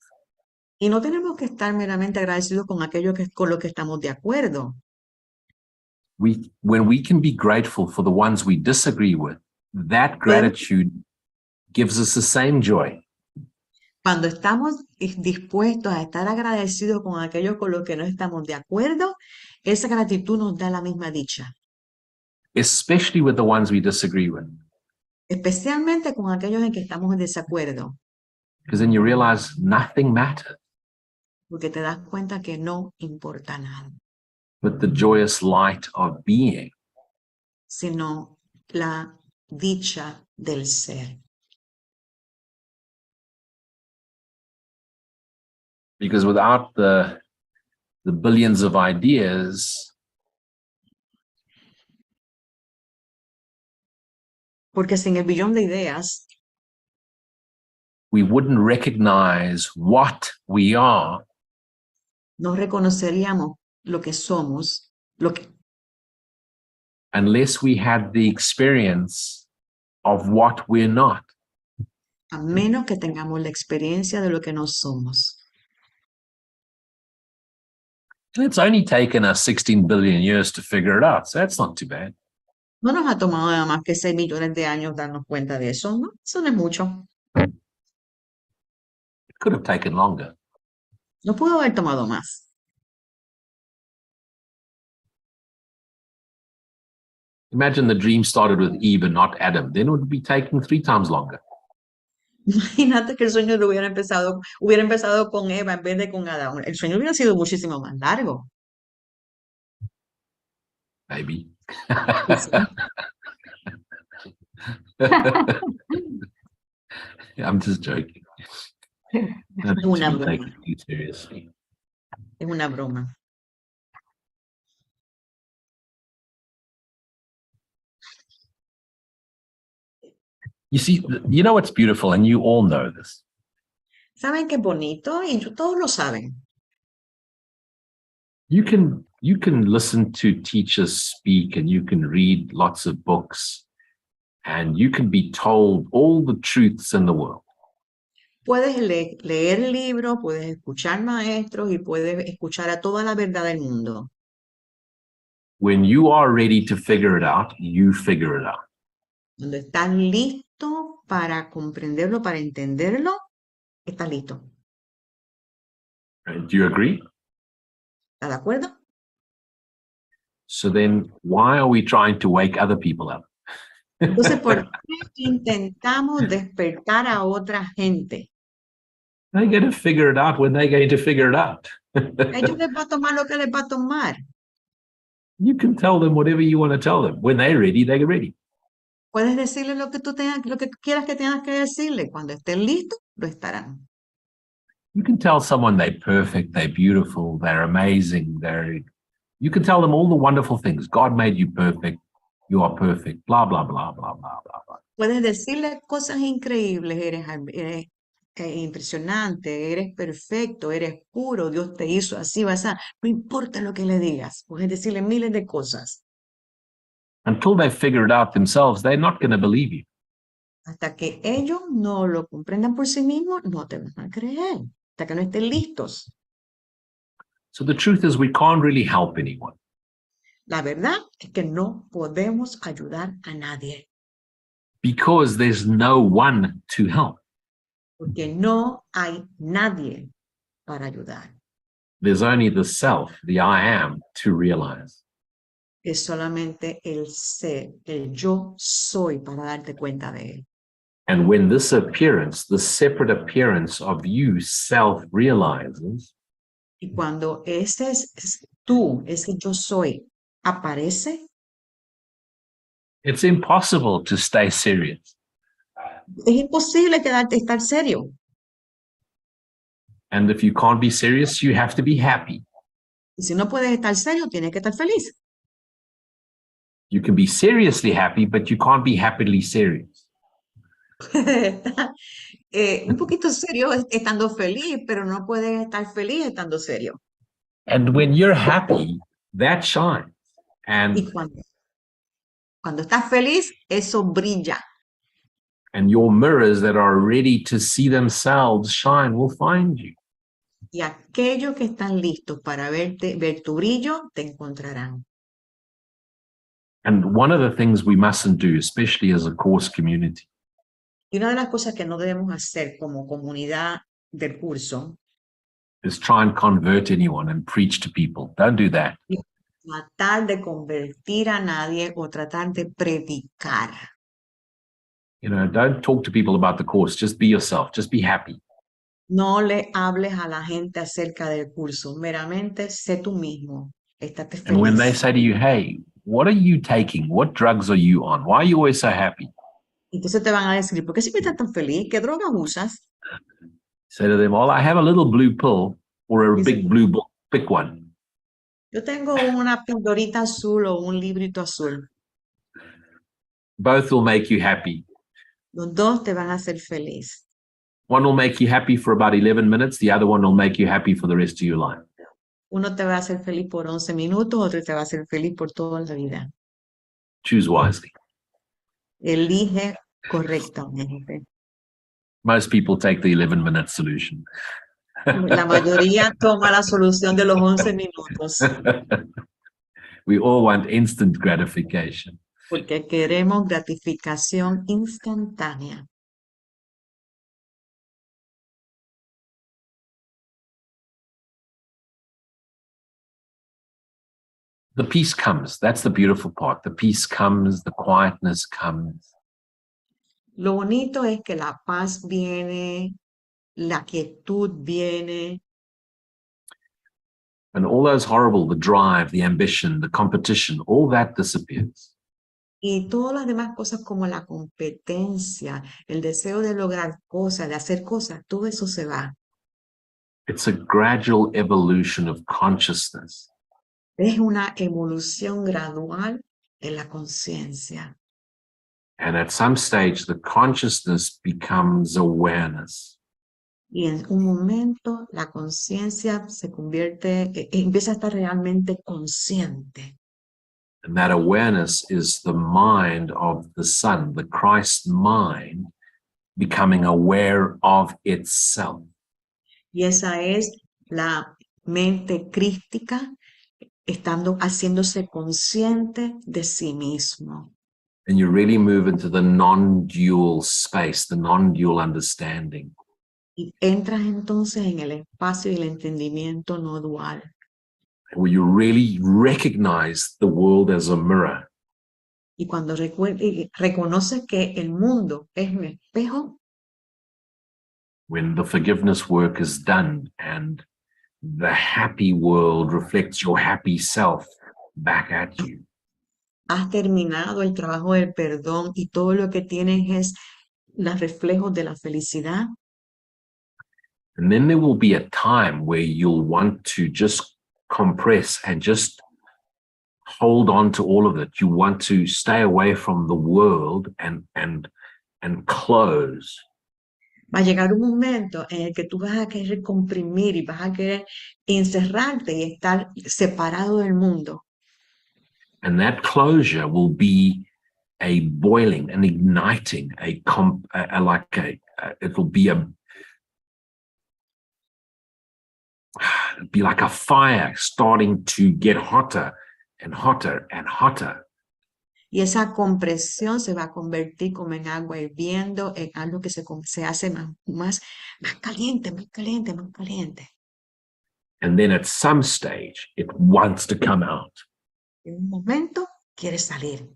Y no tenemos que estar meramente agradecidos con aquello con lo que estamos de acuerdo. When we can be grateful for the ones we disagree with, that gratitude gives us the same joy. Cuando estamos dispuestos a estar agradecidos con aquello con lo que no estamos de acuerdo, esa gratitud nos da la misma dicha. Especially with the ones we disagree with. Especialmente con aquellos en que estamos en desacuerdo. Because then you realize nothing matters Porque te das cuenta que no importa nada, but the joyous light of being. sino la dicha del ser. Because without the billions of ideas, Porque sin el billón de ideas, we wouldn't recognize what we are no reconoceríamos lo que somos, unless we had the experience of what we're not. a menos que tengamos la experiencia de lo que no somos. And it's only taken us 16 billion years to figure it out, so that's not too bad. No nos ha tomado nada más que 6 millones de años darnos cuenta de eso, ¿no? Eso no es mucho. It could have taken longer. No pudo haber tomado más. Imagine the dream started with Eve and not Adam. Then it would be taking 3 times longer. Imagínate que el sueño lo hubiera empezado con Eva en vez de con Adán. El sueño hubiera sido muchísimo más largo. Maybe. Sí. I'm just joking. Not to Una be broma. taken too seriously. Es una broma. You see, you know what's beautiful, and you all know this. ¿Saben qué bonito? Y todos lo saben. You can listen to teachers speak, and you can read lots of books, and you can be told all the truths in the world. Puedes leer el libro, puedes escuchar maestros y puedes escuchar a toda la verdad del mundo. When you are ready to figure it out, you figure it out. Cuando estás listo para comprenderlo, para entenderlo, estás listo. Right? Do you agree? ¿Estás de acuerdo? So then why are we trying to wake other people up? Entonces, ¿por qué intentamos despertar a otra gente? They're going to figure it out when they're going to figure it out. A ellos les va a tomar lo que les va a tomar. You can tell them whatever you want to tell them. When they're ready, they're ready. Puedes decirle lo que lo que quieras que tengas que decirle. Cuando estén listos, lo estarán. You can tell someone they're perfect, they're beautiful, they're amazing, you can tell them all the wonderful things. God made you perfect, you are perfect, blah, blah, blah, blah, blah, blah, blah. Puedes decirle cosas increíbles, eres impresionante, eres perfecto, eres puro, Dios te hizo así, no importa lo que le digas, puedes decirle miles de cosas. Until they figure it out themselves, they're not going to believe you. Hasta que ellos no lo comprendan por sí mismos, no te van a creer, hasta que no estén listos. So the truth is we can't really help anyone. La verdad es que no podemos ayudar a nadie. Because there's no one to help. Porque no hay nadie para ayudar. There's only the self, the I am, to realize. Es solamente el ser, el yo soy para darte cuenta de él. And when this appearance, the separate appearance of you self-realizes, Y cuando ese es tú, ese yo soy, aparece, it's impossible to stay serious. es imposible estar serio. And if you can't be serious, you have to be happy. Y si no puedes estar serio, tienes que estar feliz. You can be seriously happy, but you can't be happily serious. Un poquito serio estando feliz, pero no puedes estar feliz estando serio. And when you're happy, that shines. Y And cuando estás feliz, eso brilla. and your mirrors that are ready to see themselves shine will find you. Y aquellos que están listos para ver tu brillo, te encontrarán. And one of the things we mustn't do, especially as a course community, Y una de las cosas que no debemos hacer como comunidad del curso is try and convert anyone and preach to people. Don't do that. es tratar de convertir a nadie o tratar de predicar. You know, don't talk to people about the course. Just be yourself. Just be happy. No le hables a la gente acerca del curso. Meramente sé tú mismo. Estate And when they feliz. say to you, hey, what are you taking? What drugs are you on? Why are you always so happy? Entonces te van a decir, ¿por qué siempre estás tan feliz? ¿Qué drogas usas? Say to them, well, I have a little blue pill or a Yes. big blue book. Pick one. Yo tengo una pildorita azul o un librito azul. Both will make you happy. Los dos te van a hacer feliz. One will make you happy for about 11 minutes. The other one will make you happy for the rest of your life. Uno te va a hacer feliz por 11 minutos, otro te va a hacer feliz por toda la vida. Choose wisely. Elige correctamente. Most people take the 11-minute solution. La mayoría toma la solución de los 11 minutos We all want instant gratification. porque queremos gratificación instantánea. The peace comes. That's the beautiful part. The peace comes, the quietness comes. Lo bonito es que la paz viene, la quietud viene, And all those horrible, the drive, the ambition, the competition, all that disappears. y todas las demás cosas como la competencia, el deseo de lograr cosas, de hacer cosas, todo eso se va. It's a gradual evolution of consciousness. Es una evolución gradual en la conciencia. And at some stage, the consciousness becomes awareness. Y en un momento la conciencia se convierte, empieza a estar realmente consciente. And that awareness is the mind of the Son, the Christ mind, becoming aware of itself. Y esa es la mente crística, haciéndose consciente de sí mismo. And you really move into the non-dual space, the non-dual understanding. Y entras entonces en el espacio y el entendimiento no dual. Where you really recognize the world as a mirror. Y cuando reconoces que el mundo es un espejo, When the forgiveness work is done and the happy world reflects your happy self back at you. has terminado el trabajo del perdón y todo lo que tienes es los reflejos de la felicidad. And then there will be a time where you'll want to just compress and just hold on to all of it. You want to stay away from the world and close. Va a llegar un momento en el que tú vas a querer comprimir y vas a querer encerrarte y estar separado del mundo. And that closure will be a boiling, an igniting, it'll be like a fire starting to get hotter and hotter and hotter. Y esa compresión se va a convertir como en agua hirviendo, en algo que se hace más caliente, más caliente, más caliente. And then at some stage, it wants to come out. En un momento quiere salir.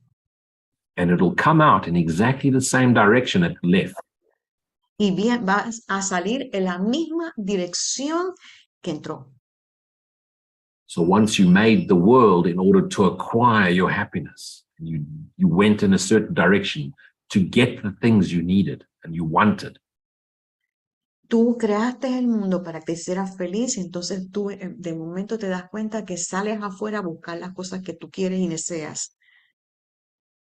And it'll come out in exactly the same direction it left. Y bien, va a salir en la misma dirección que entró. So once you made the world in order to acquire your happiness, you went in a certain direction to get the things you needed and you wanted. Tú creaste el mundo para que te hicieras feliz, entonces tú de momento te das cuenta que sales afuera a buscar las cosas que tú quieres y deseas.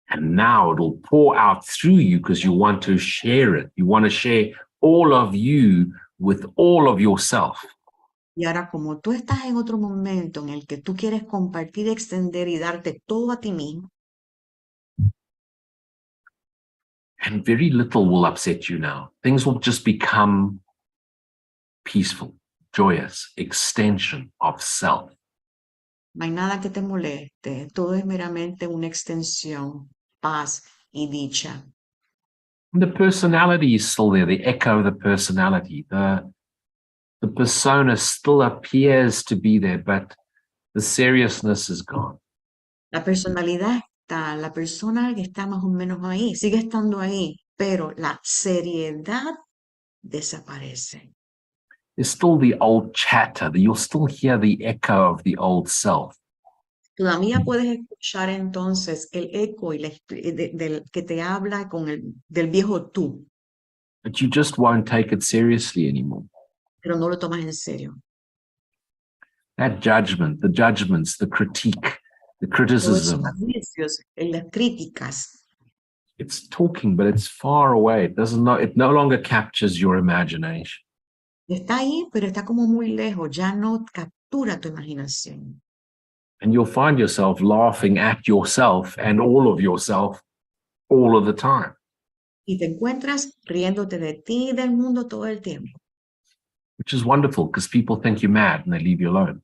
And now it'll pour out through you because you want to share it. You want to share all of you with all of yourself. Y ahora como tú estás en otro momento en el que tú quieres compartir, extender y darte todo a ti mismo, and very little will upset you now. Things will just become peaceful, joyous, extension of self. no hay nada que te moleste, todo es meramente una extensión, paz y dicha. And the personality is still there, the echo of the personality. The persona still appears to be there, but the seriousness is gone. La personalidad está, la persona que está más o menos ahí, sigue estando ahí, pero la seriedad desaparece. There's still the old chatter, you'll still hear the echo of the old self. Todavía puedes escuchar entonces el eco y del que te habla del viejo tú, But you just won't take it seriously anymore. pero no lo tomas en serio. That judgment, the judgments, the critique, the Todos esos criticism, juicios, las críticas, it's talking, but it's far away. It no longer captures your imagination. está ahí, pero está como muy lejos, ya no captura tu imaginación. And you'll find yourself laughing at yourself and all of yourself all of the time. Y te encuentras riéndote de ti y del mundo todo el tiempo. Which is wonderful because people think you're mad and they leave you alone.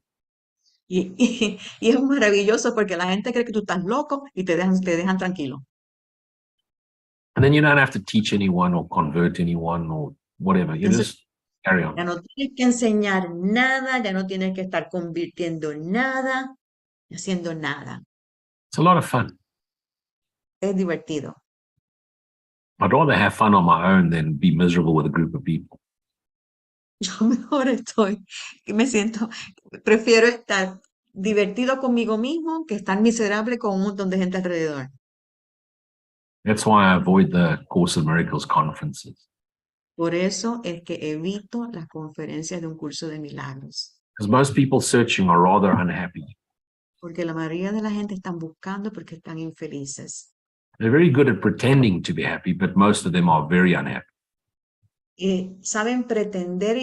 Y es maravilloso porque la gente cree que tú estás loco y te dejan tranquilo. And then you don't have to teach anyone or convert anyone or whatever. You Entonces, just carry on. ya no tienes que enseñar nada, ya no tienes que estar convirtiendo nada, haciendo nada. It's a lot of fun. Es divertido. I'd rather have fun on my own than be miserable with a group of people. Yo mejor prefiero estar divertido conmigo mismo que estar miserable con un montón de gente alrededor. That's why I avoid the Course of Miracles conferences. Por eso es que evito las conferencias de un curso de milagros. Because most people searching are rather unhappy. Porque la mayoría de la gente están buscando porque están infelices. They're very good at pretending to be happy, but most of them are very unhappy. Saben pretender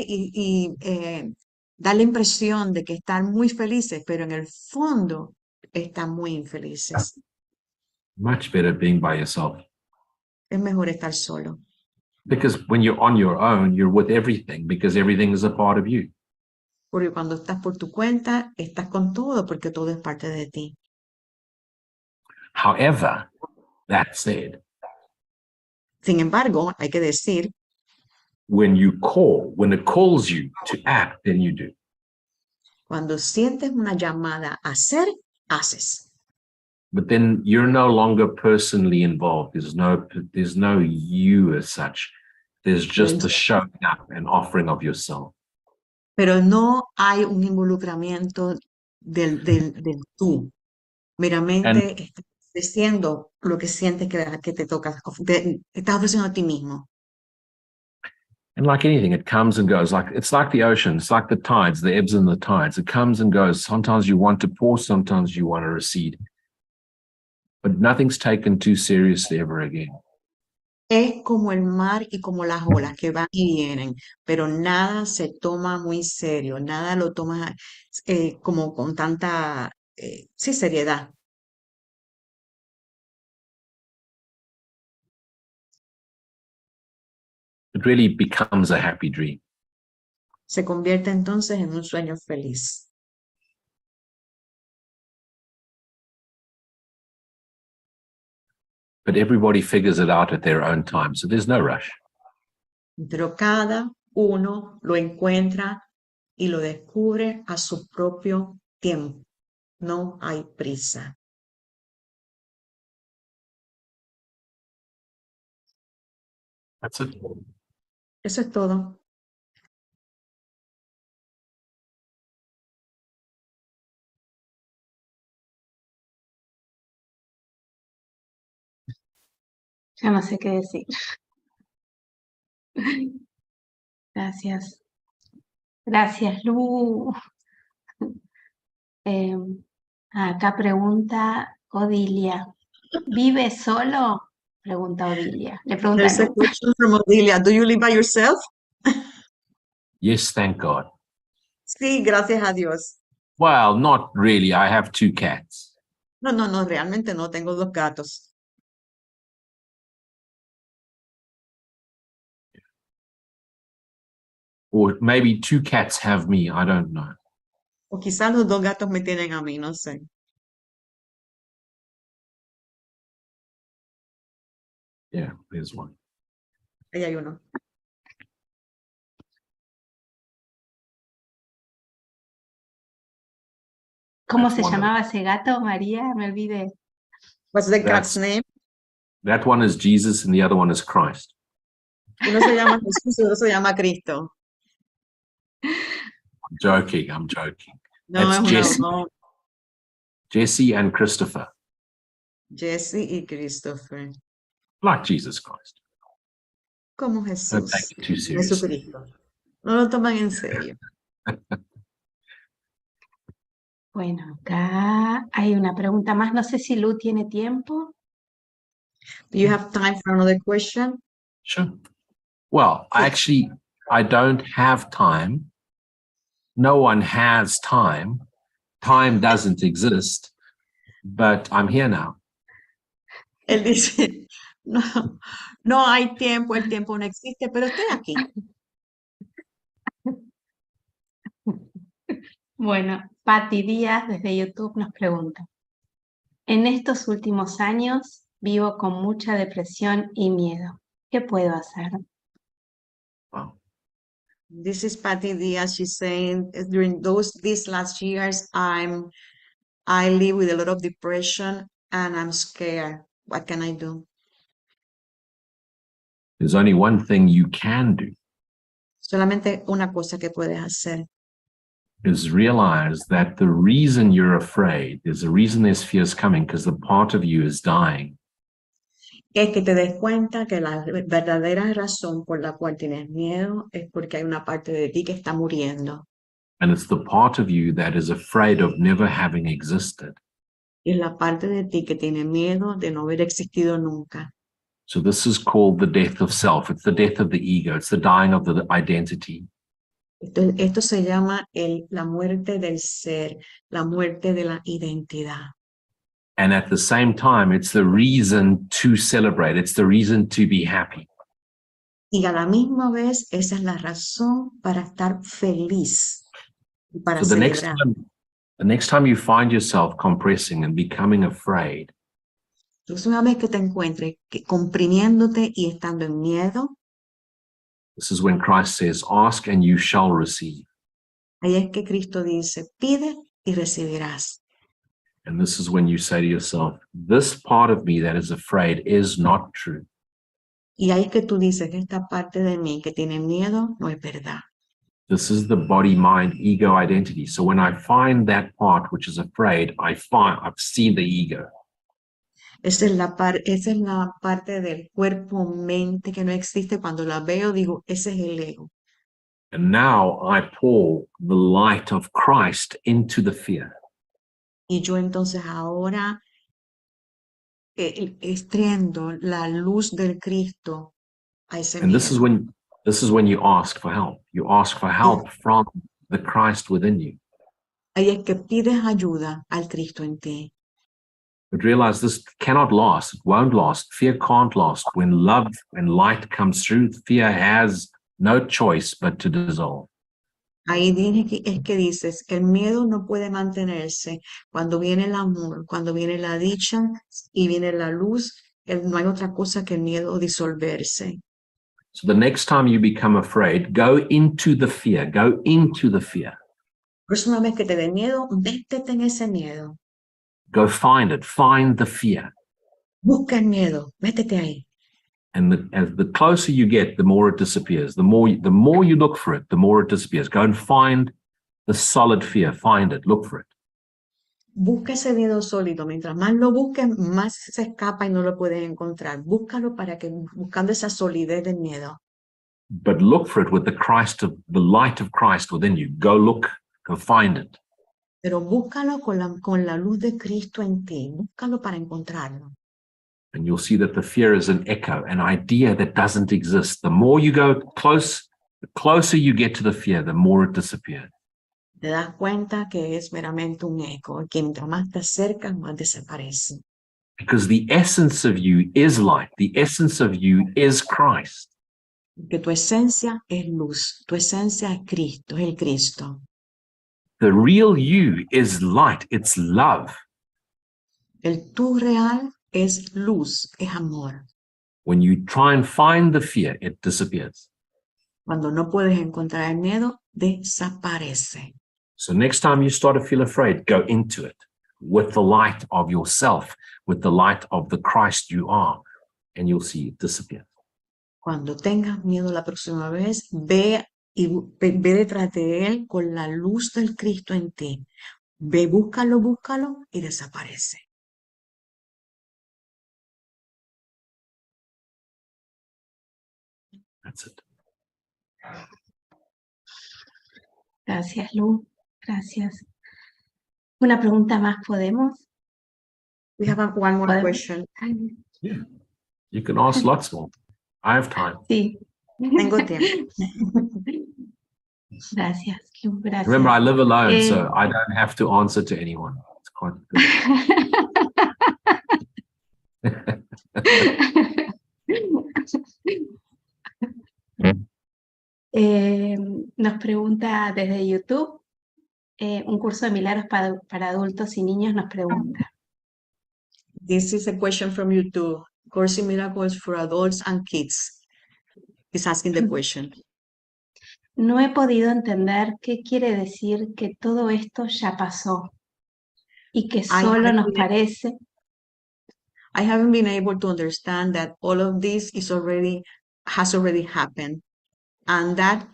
dar la impresión de que están muy felices, pero en el fondo están muy infelices. Much better being by yourself. Es mejor estar solo. Because when you're on your own, you're with everything because everything is a part of you. Porque cuando estás por tu cuenta, estás con todo porque todo es parte de ti. However, that said, Sin embargo, hay que decir, when it calls you to act, then you do. cuando sientes una llamada a hacer, haces. But then you're no longer personally involved. There's no you as such. There's just the showing up and offering of yourself. Pero no hay un involucramiento del tú. Meramente estás diciendo lo que sientes que te toca, estás ofreciendo a ti mismo. And like anything, it comes and goes. It's like the ocean. It's like the tides, the ebbs and the tides. It comes and goes. Sometimes you want to pour, sometimes you want to recede. But nothing's taken too seriously ever again. Es como el mar y como las olas que van y vienen, pero nada se toma muy serio, nada lo toma como con tanta seriedad. It really becomes a happy dream. Se convierte entonces en un sueño feliz. But everybody figures it out at their own time, so there's no rush. Pero cada uno lo encuentra y lo descubre a su propio tiempo. No hay prisa. That's it. Eso es todo. Ya no sé qué decir. Gracias. Gracias, Lu. Acá pregunta Odilia. ¿Vive solo? Pregunta Odilia. Le pregunta There's a Lu. question from Odilia. Do you live by yourself? Yes, thank God. Sí, gracias a Dios. Well, not really. I have 2 cats. No, realmente no. Tengo 2 gatos. Or maybe 2 cats have me. I don't know. O quizás los 2 gatos me tienen a mí, no sé. Yeah, there's one. Ahí hay uno. ¿Cómo That's se one of llamaba ese gato, María? Me olvidé. What's the That's- cat's name? That one is Jesus and the other one is Christ. Uno se llama Jesús y otro se llama Cristo. I'm joking. No, That's es una Jesse. broma. Jesse and Christopher, Jesse y Christopher. like Jesus Christ. Como Don't Jesús. take it too seriously. Jesucristo. No lo toman en serio. Bueno, acá hay una pregunta más. No sé si Lu tiene tiempo. Do you have time for another question? Sure. Well, I don't have time. No one has time. Time doesn't exist, but I'm here now. Él dice, no hay tiempo, el tiempo no existe, pero estoy aquí. Bueno, Patti Díaz desde YouTube nos pregunta. En estos últimos años vivo con mucha depresión y miedo. ¿Qué puedo hacer? Wow. This is Patty Diaz. She's saying during these last years, I live with a lot of depression and I'm scared. What can I do? There's only one thing you can do, Solamente una cosa que puedes hacer. is realize that the reason you're afraid, there's a reason there's fears coming because the part of you is dying. Es que te des cuenta que la verdadera razón por la cual tienes miedo es porque hay una parte de ti que está muriendo. And it's the part of you that is afraid of never having existed. Es la parte de ti que tiene miedo de no haber existido nunca. So this is called the death of self. It's the death of the ego. It's the dying of the identity. Esto se llama la muerte del ser, la muerte de la identidad. And at the same time, it's the reason to celebrate. It's the reason to be happy. Y a la misma vez, esa es la razón para estar feliz y para So the celebrar. next time you find yourself compressing and becoming afraid, Entonces, una vez que te encuentres comprimiéndote y estando en miedo, this is when Christ says, ask and you shall receive. ahí es que Cristo dice, pide y recibirás. And this is when you say to yourself, this part of me that is afraid is not true. Y ahí es que tú dices que esta parte de mí que tiene miedo no es verdad. This is the body, mind, ego identity. So when I find that part which is afraid, I've seen the ego. Esa es la parte del cuerpo-mente que no existe. Cuando la veo, digo, ese es el ego. And now I pour the light of Christ into the fear. Y yo entonces ahora estrendo la luz del Cristo a ese And this is when you ask for help. You ask for help from the Christ within you. Ahí es que pides ayuda al Cristo en ti. But realize this cannot last. It won't last. Fear can't last. When love and light comes through, fear has no choice but to dissolve. Ahí es que dices, el miedo no puede mantenerse. Cuando viene el amor, cuando viene la dicha y viene la luz, no hay otra cosa que el miedo disolverse. So the next time you become afraid, go into the fear. Go into the fear. Próxima vez que te dé miedo, métete en ese miedo. Go find it. Find the fear. Busca el miedo, métete ahí. And as the closer you get, the more it disappears. The more you look for it, the more it disappears. Go and find the solid fear. Find it. Look for it. Busca ese miedo sólido. Mientras más lo busques, más se escapa y no lo puedes encontrar. Búscalo para que, buscando esa solidez del miedo. But look for it with the light of Christ within you. Go look, go find it. Pero búscalo con la luz de Cristo en ti. Búscalo para encontrarlo. And you'll see that the fear is an echo, an idea that doesn't exist. The more you go close, the closer you get to the fear, the more it disappears. Te das cuenta que es meramente un eco, que mientras más te acercas, más desaparece. Because the essence of you is light. The essence of you is Christ. Porque tu esencia es luz, tu esencia es Cristo, es el Cristo. The real you is light. It's love. El tú real es luz, es amor. When you try and find the fear, it disappears. Cuando no puedes encontrar el miedo, desaparece. So next time you start to feel afraid, go into it with the light of yourself, with the light of the Christ you are, and you'll see it disappear. Cuando tengas miedo la próxima vez, ve detrás de él con la luz del Cristo en ti. Ve, búscalo y desaparece. That's it. Gracias, Lu. Gracias. Una pregunta más, ¿podemos? We have one more ¿Podemos? question. Yeah. You can ask lots more. I have time. Sí. Tengo tiempo. Gracias, Lu. Gracias. Remember, I live alone, so I don't have to answer to anyone. It's quite good. Nos pregunta desde YouTube, un curso de milagros para adultos y niños nos pregunta. This is a question from YouTube. Course in Miracles for Adults and Kids. He's asking the question. No he podido entender qué quiere decir que todo esto ya pasó y que solo nos parece. I haven't been able to understand that all of this has already happened, and that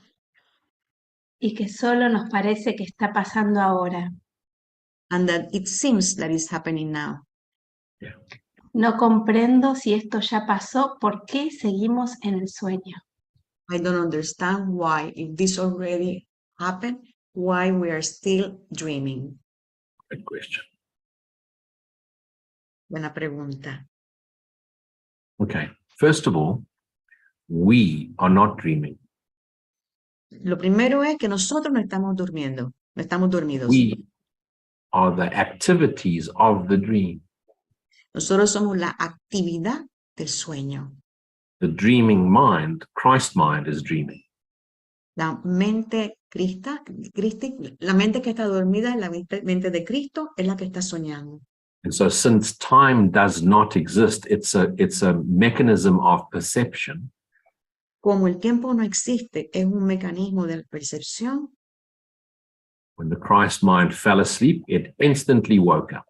solo nos parece que está pasando ahora. it seems that it's happening now. Yeah. No comprendo si esto ya pasó, ¿por qué seguimos en el sueño? I don't understand why, if this already happened, why we are still dreaming. Good question. Buena pregunta. Okay. First of all, we are not dreaming. Lo primero es que nosotros no estamos durmiendo, no estamos dormidos. We are the activities of the dream. Nosotros somos la actividad del sueño. The dreaming mind, Christ mind, is dreaming. La mente la mente que está dormida, la mente de Cristo, es la que está soñando. And so since time does not exist, it's a mechanism of perception. Como el tiempo no existe, es un mecanismo de percepción. When the Christ mind fell asleep, it instantly woke up.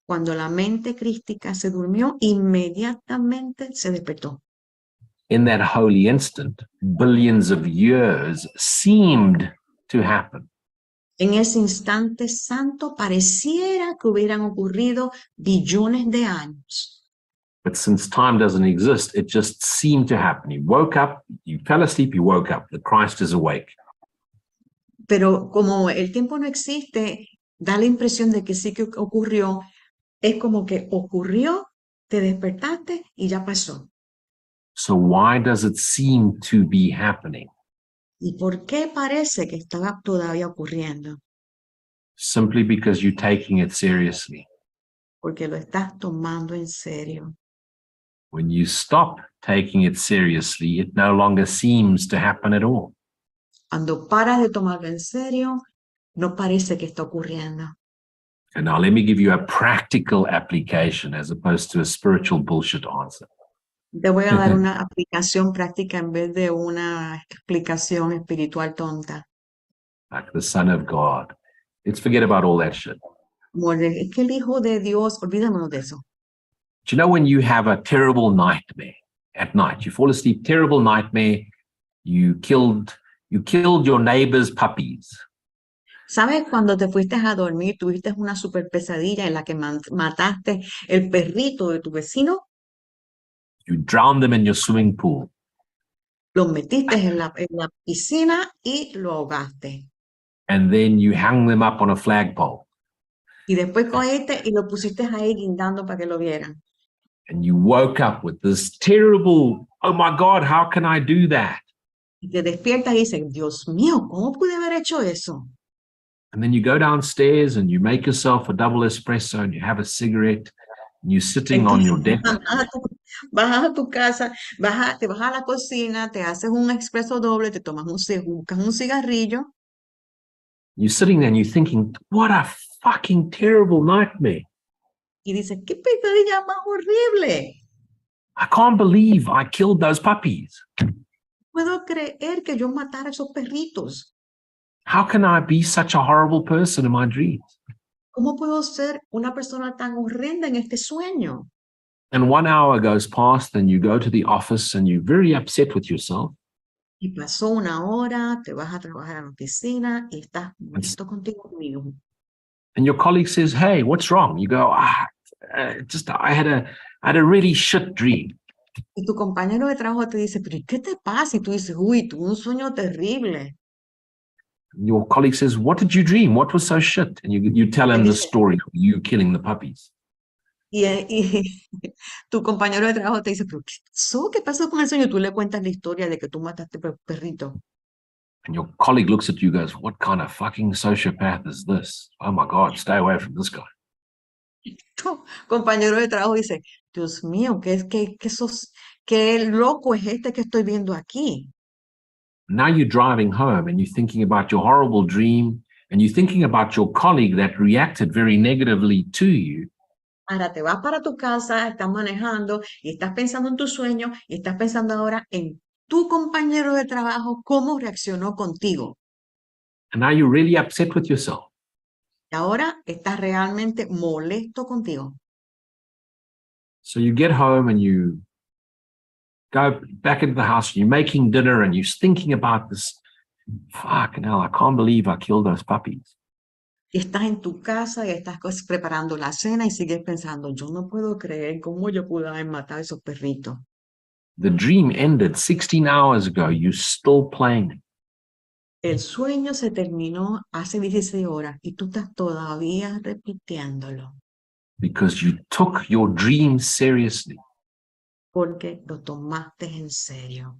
Cuando la mente crística se durmió, inmediatamente se despertó. In that holy instant, billions of years seemed to happen. En ese instante santo pareciera que hubieran ocurrido billones de años. But since time doesn't exist, it just seemed to happen. You woke up, you fell asleep, you woke up. The Christ is awake. Pero como el tiempo no existe, da la impresión de que sí que ocurrió. Es como que ocurrió, te despertaste y ya pasó. So why does it seem to be happening? ¿Y por qué parece que estaba todavía ocurriendo? Simply because you're taking it seriously. Porque lo estás tomando en serio. When you stop taking it seriously, it no longer seems to happen at all. Cuando paras de tomarlo en serio, no parece que está ocurriendo. And now let me give you a practical application as opposed to a spiritual bullshit answer. Te voy a dar una aplicación práctica en vez de una explicación espiritual tonta. Like the Son of God. Let's forget about all that shit. Es que el Hijo de Dios, olvídanos de eso. Do you know when you have a terrible nightmare at night, you fall asleep, terrible nightmare, you killed your neighbor's puppies. ¿Sabes cuando te fuiste a dormir, tuviste una super pesadilla en la que mataste el perrito de tu vecino? You drowned them in your swimming pool. Los metiste en la piscina y lo ahogaste. And then you hung them up on a flagpole. Y después cogiste y lo pusiste ahí guindando para que lo vieran. And you woke up with this terrible, oh my God, how can I do that? Y te despiertas y dices, Dios mío, ¿cómo pude haber hecho eso? And then you go downstairs and you make yourself a double espresso and you have a cigarette and you're sitting on your deck. Vas a tu casa, te vas a la cocina, te haces un expreso doble, te tomas buscas un cigarrillo. You're sitting there and you're thinking, what a fucking terrible nightmare. Y dices, qué pesadilla más horrible. I can't believe I killed those puppies. Puedo creer que yo matara a esos perritos. How can I be such a horrible person in my dreams? ¿Cómo puedo ser una persona tan horrenda en este sueño? And 1 hour goes past and you go to the office and you're very upset with yourself. Y pasó 1 hora, te vas a trabajar a la oficina y estás molesto contigo mismo. And your colleague says, hey, what's wrong? You go, I had a really shit dream. Y tu compañero de trabajo te dice, pero ¿qué te pasa? Y tú dices, uy, tuve un sueño terrible. Your colleague says, what did you dream? What was so shit? And you tell him the story of you killing the puppies. Y tu compañero de trabajo te dice, pero ¿qué pasó con el sueño? Tú le cuentas la historia de que tú mataste perrito. And your colleague looks at you and goes, what kind of fucking sociopath is this? Oh my God, stay away from this guy. Tu compañero de trabajo dice, Dios mío, qué loco es este que estoy viendo aquí. Now you're driving home and you're thinking about your horrible dream and you're thinking about your colleague that reacted very negatively to you. Ahora te vas para tu casa, estás manejando y estás pensando en tu sueño y estás pensando ahora en tu compañero de trabajo, cómo reaccionó contigo. And now you're really upset with yourself. Y ahora estás realmente molesto contigo. So you get home and you go back into the house and you're making dinner and you're thinking about this. Fucking hell, I can't believe I killed those puppies. Y estás en tu casa y estás preparando la cena y sigues pensando, yo no puedo creer cómo yo pude haber matado a esos perritos. The dream ended 16 hours ago. You're still playing it. El sueño se terminó hace 16 horas y tú estás todavía repitiéndolo. because you took your dream seriously. porque lo tomaste en serio.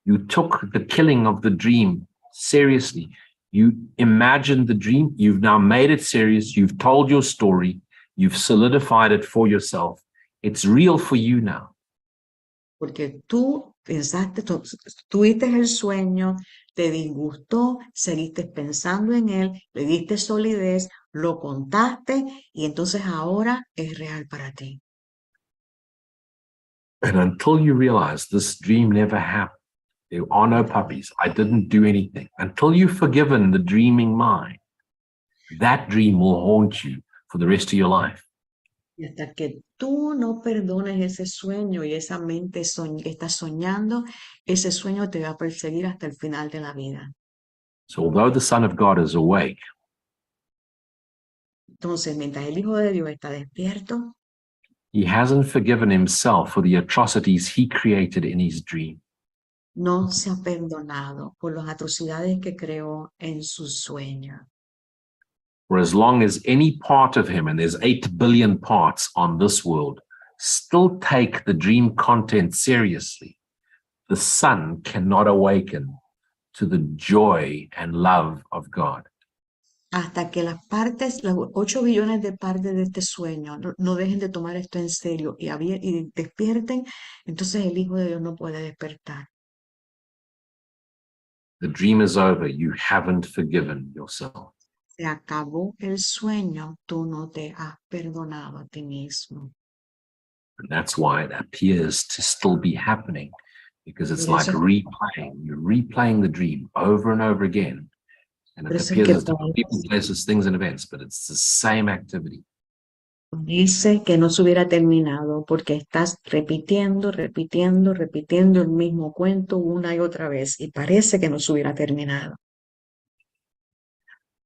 You took the killing of the dream seriously. You imagined the dream. You've now made it serious. You've told your story. You've solidified it for yourself. It's real for you now. Porque tú pensaste, tuviste el sueño, te disgustó, seguiste pensando en él, le diste solidez, lo contaste y entonces ahora es real para ti. And until you realize this dream never happened, there are no puppies, I didn't do anything, until you've forgiven the dreaming mind, that dream will haunt you for the rest of your life. Y hasta que tú no perdones ese sueño y esa mente que estás soñando, ese sueño te va a perseguir hasta el final de la vida. So although the Son of God is awake, Entonces, mientras el Hijo de Dios está despierto, he hasn't forgiven himself for the atrocities he created in his dream. no se ha perdonado por las atrocidades que creó en su sueño. For as long as any part of him, and there's 8 billion parts on this world, still take the dream content seriously, the Son cannot awaken to the joy and love of God. Hasta que las 8 billones de partes de este sueño no dejen de tomar esto en serio y despierten, entonces el Hijo de Dios no puede despertar. The dream is over. You haven't forgiven yourself. Se acabó el sueño, tú no te has perdonado a ti mismo. And that's why it appears to still be happening, because it's like replaying. You're replaying the dream over and over again. And it appears as different people, places, things, and events, but it's the same activity. Dice que no se hubiera terminado porque estás repitiendo el mismo cuento una y otra vez y parece que no se hubiera terminado.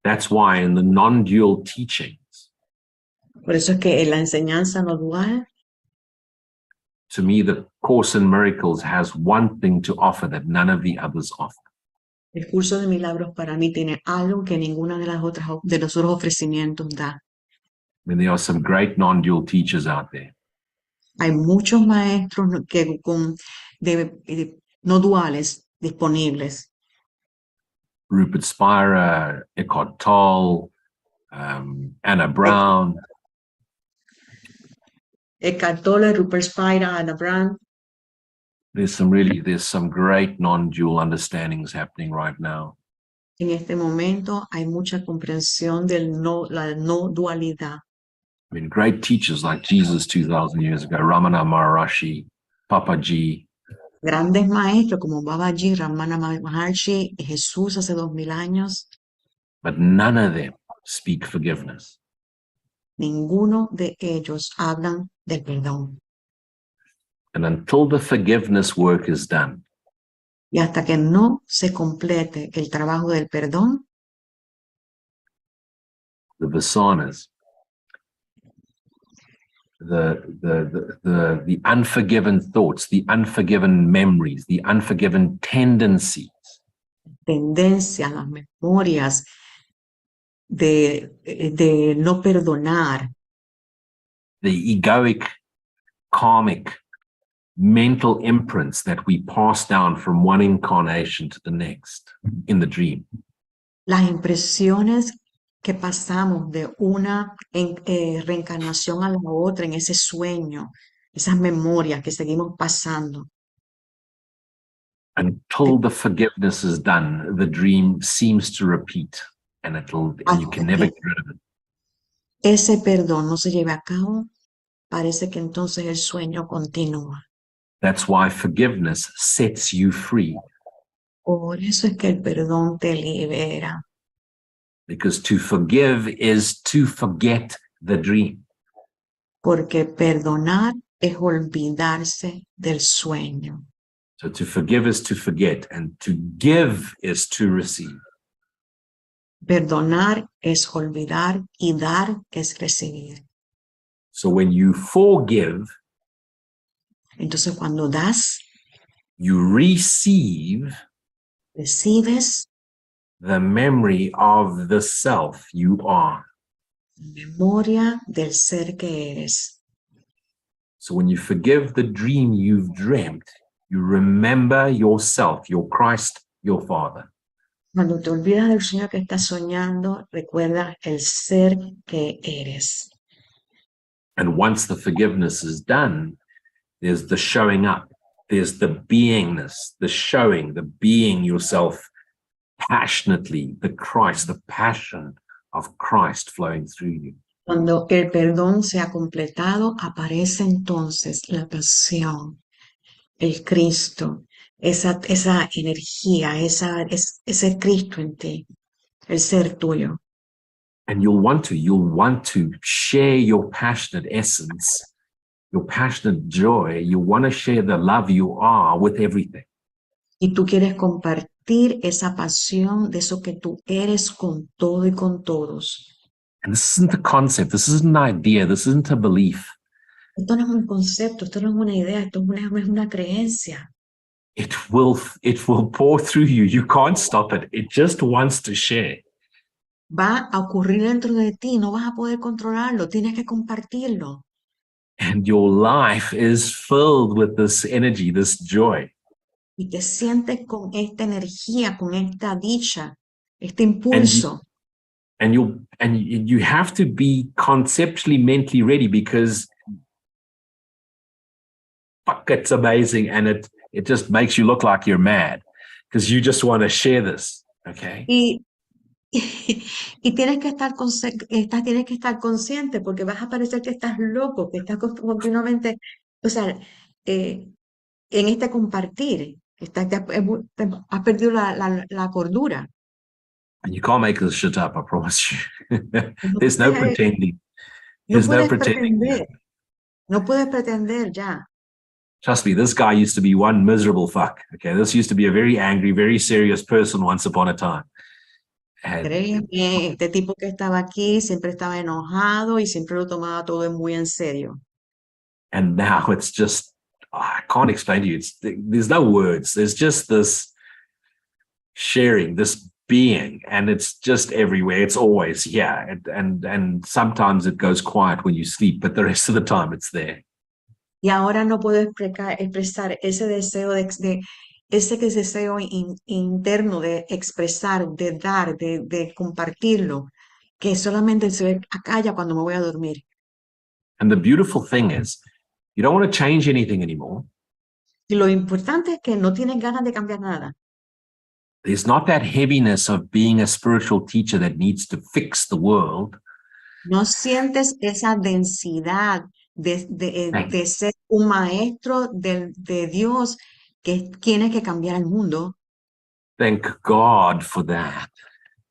That's why in the non-dual teachings, Por eso es que en la enseñanza no dual, to me, the Course in Miracles has one thing to offer that none of the others offer. el curso de milagros para mí tiene algo que ninguna de los otros ofrecimientos da. I mean, there are some great non-dual teachers out there. Hay muchos maestros no duales disponibles. Rupert Spira, Eckhart Tolle, Anna Brown. Eckhart Tolle, Rupert Spira, Anna Brown. There's some great non-dual understandings happening right now. En este momento hay mucha comprensión de la no dualidad. I mean, great teachers like Jesus 2,000 years ago, Ramana Maharishi, Papaji. Grandes maestros como Babaji, Ramana Maharshi, Jesús hace 2000 años. But none of them speak forgiveness. Ninguno de ellos hablan del perdón. And until the forgiveness work is done, y hasta que no se complete el trabajo del perdón, the vasanas, the unforgiven thoughts, the unforgiven memories, the unforgiven tendencies, tendencias, las memorias de no perdonar, the egoic, karmic, mental imprints that we pass down from one incarnation to the next in the dream. Las impresiones que pasamos de una reencarnación a la otra en ese sueño, esas memorias que seguimos pasando. Until the forgiveness is done, the dream seems to repeat, and you can never get rid of it. Ese perdón no se lleva a cabo, parece que entonces el sueño continúa. That's why forgiveness sets you free. Por eso es que el perdón te libera. Because to forgive is to forget the dream. Porque perdonar es olvidarse del sueño. So to forgive is to forget, and to give is to receive. Perdonar es olvidar y dar es recibir. So when you forgive, entonces cuando das, you receive recibes the memory of the self you are. Memoria del ser que eres. So when you forgive the dream you've dreamt, you remember yourself, your Christ, your Father. Cuando te olvidas del sueño que estás soñando, recuerda el ser que eres. And once the forgiveness is done, there's the showing up. There's the beingness, the showing, the being yourself passionately, the Christ, the passion of Christ flowing through you. Cuando el perdón se ha completado, aparece entonces la pasión, el Cristo, esa energía, ese Cristo en ti, el ser tuyo. And you'll want to share your passionate essence, your passionate joy. You want to share the love you are with everything. Y tú quieres compartir esa pasión de eso que tú eres con todo y con todos. And this isn't a concept, this isn't an idea, this isn't a belief. Esto no es un concepto, esto no es una idea, esto es una creencia. It will pour through you. You can't stop it. It just wants to share. Va a ocurrir dentro de ti, no vas a poder controlarlo, tienes que compartirlo. And your life is filled with this energy, this joy. Y te sientes con esta energía, con esta dicha, este impulso. And you have to be conceptually, mentally ready, because fuck, it's amazing, and it just makes you look like you're mad because you just want to share this, okay? Y tienes que estar consciente porque vas a parecer que estás loco, que estás continuamente, o sea, en este compartir, has perdido la cordura. And you can't make this shit up, I promise you. No There's no puedes- pretending. No There's no puedes pretending. pretender, no puedes pretender ya. Trust me, this guy used to be one miserable fuck, okay? This used to be a very angry, very serious person once upon a time. And Créeme, este tipo que estaba aquí siempre estaba enojado y siempre lo tomaba todo muy en serio. now it's just, I can't explain to you. There's no words. There's just this sharing, this being, and it's just everywhere. It's always here. And sometimes it goes quiet when you sleep, but the rest of the time it's there. Y ahora no puedo expresar ese deseo ese deseo interno de expresar, de dar, de compartirlo, que solamente se acalla cuando me voy a dormir. And the beautiful thing is, you don't want to change anything anymore. Y lo importante es que no tienes ganas de cambiar nada. There's not that heaviness of being a spiritual teacher that needs to fix the world. No sientes esa densidad de ser un maestro de Dios que tiene que cambiar el mundo. Thank God for that.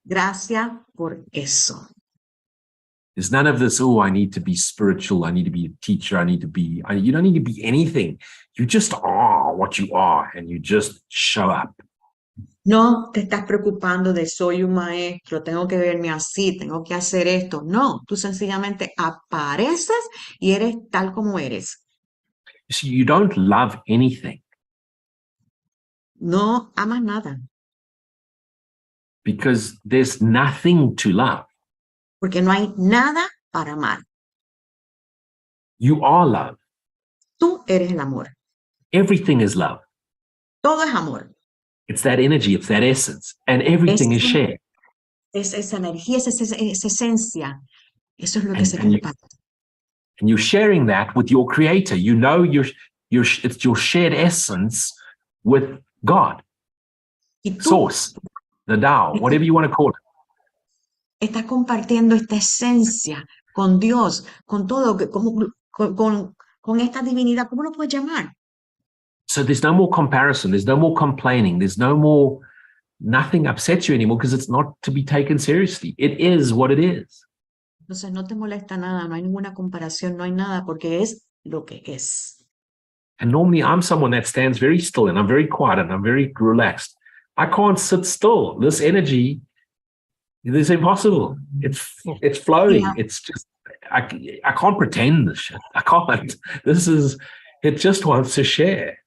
Gracias por eso. There's none of this, oh, I need to be spiritual. I need to be a teacher. You don't need to be anything. You just are what you are, and you just show up. No te estás preocupando de soy un maestro, tengo que verme así, tengo que hacer esto. No, tú sencillamente apareces y eres tal como eres. So you don't love anything No amas nada, because there's nothing to love. porque no hay nada para amar. You are love. Tú eres el amor. Everything is love. Todo es amor. It's that energy, it's that essence, and everything is shared. Es esa energía, es esa esencia. Eso es lo que se And comparte. And you're sharing that with your creator. You know it's your shared essence with God, Y tú source, the Tao, whatever you want to call it. estás compartiendo esta esencia con Dios, con todo, con esta divinidad. ¿Cómo lo puedes llamar? So there's no more comparison. There's no more complaining. There's no more, nothing upsets you anymore because it's not to be taken seriously. It is what it is. Entonces no te molesta nada, no hay ninguna comparación, no hay nada, porque es lo que es. And normally I'm someone that stands very still and I'm very quiet and I'm very relaxed. I can't sit still. This energy is impossible. It's flowing. Yeah. It's just, I can't pretend this shit. I can't. It just wants to share.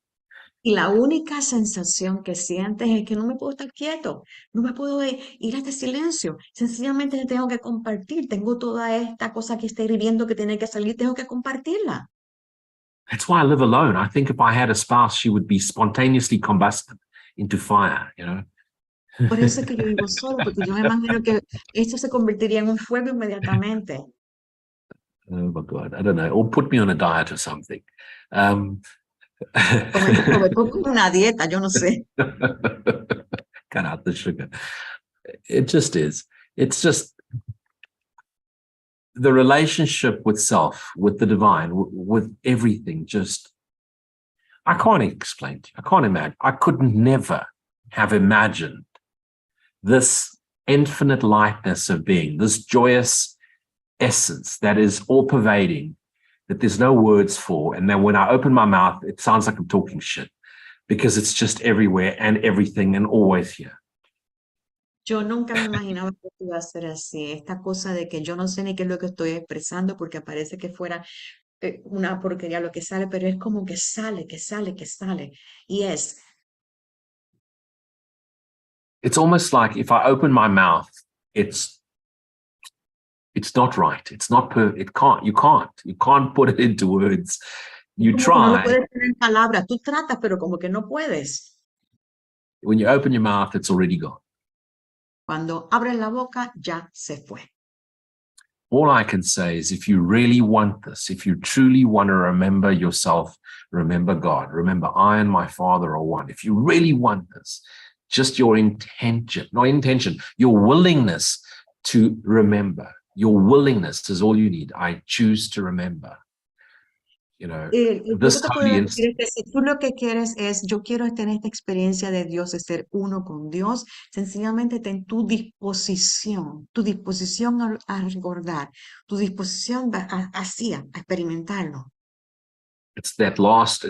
Y la única sensación que sientes es que no me puedo estar quieto, no me puedo ir a este silencio. Sencillamente tengo que compartir. Tengo toda esta cosa que estoy viviendo que tiene que salir, tengo que compartirla. That's why I live alone. I think if I had a spouse, she would be spontaneously combusted into fire, you know. Por eso es que yo vivo solo, porque yo me imagino que esto se convertiría en un fuego inmediatamente. Oh my God, I don't know. Or put me on a diet or something. Sobre todo con una dieta, yo no sé. Cut out the sugar. It just is. It's just the relationship with self, with the divine, with everything. Just, I can't explain to you. I can't imagine. I could never have imagined this infinite lightness of being, this joyous essence that is all pervading, that there's no words for. And then when I open my mouth, it sounds like I'm talking shit because it's just everywhere and everything and always here. Yo nunca me imaginaba que iba a ser así. Esta cosa de que yo no sé ni qué es lo que estoy expresando porque parece que fuera una porquería lo que sale, pero es como que sale, que sale, que sale. Y es. It's almost like if I open my mouth, it's not right. It's not you can't put it into words. You Como que no lo try. puedes poner en palabras. Tú tratas, pero como que no puedes. When you open your mouth, it's already gone. Cuando abres la boca, ya se fue. All I can say is if you really want this, if you truly want to remember yourself, remember God, remember I and my Father are one. If you really want this, just your your willingness to remember. Your willingness is all you need. I choose to remember. You know, El this punto que holy puedo decir instant. es que si tú lo que quieres es, yo quiero tener esta experiencia de Dios, de ser uno con Dios, sencillamente ten tu disposición a recordar, tu disposición así, a experimentarlo. It's the last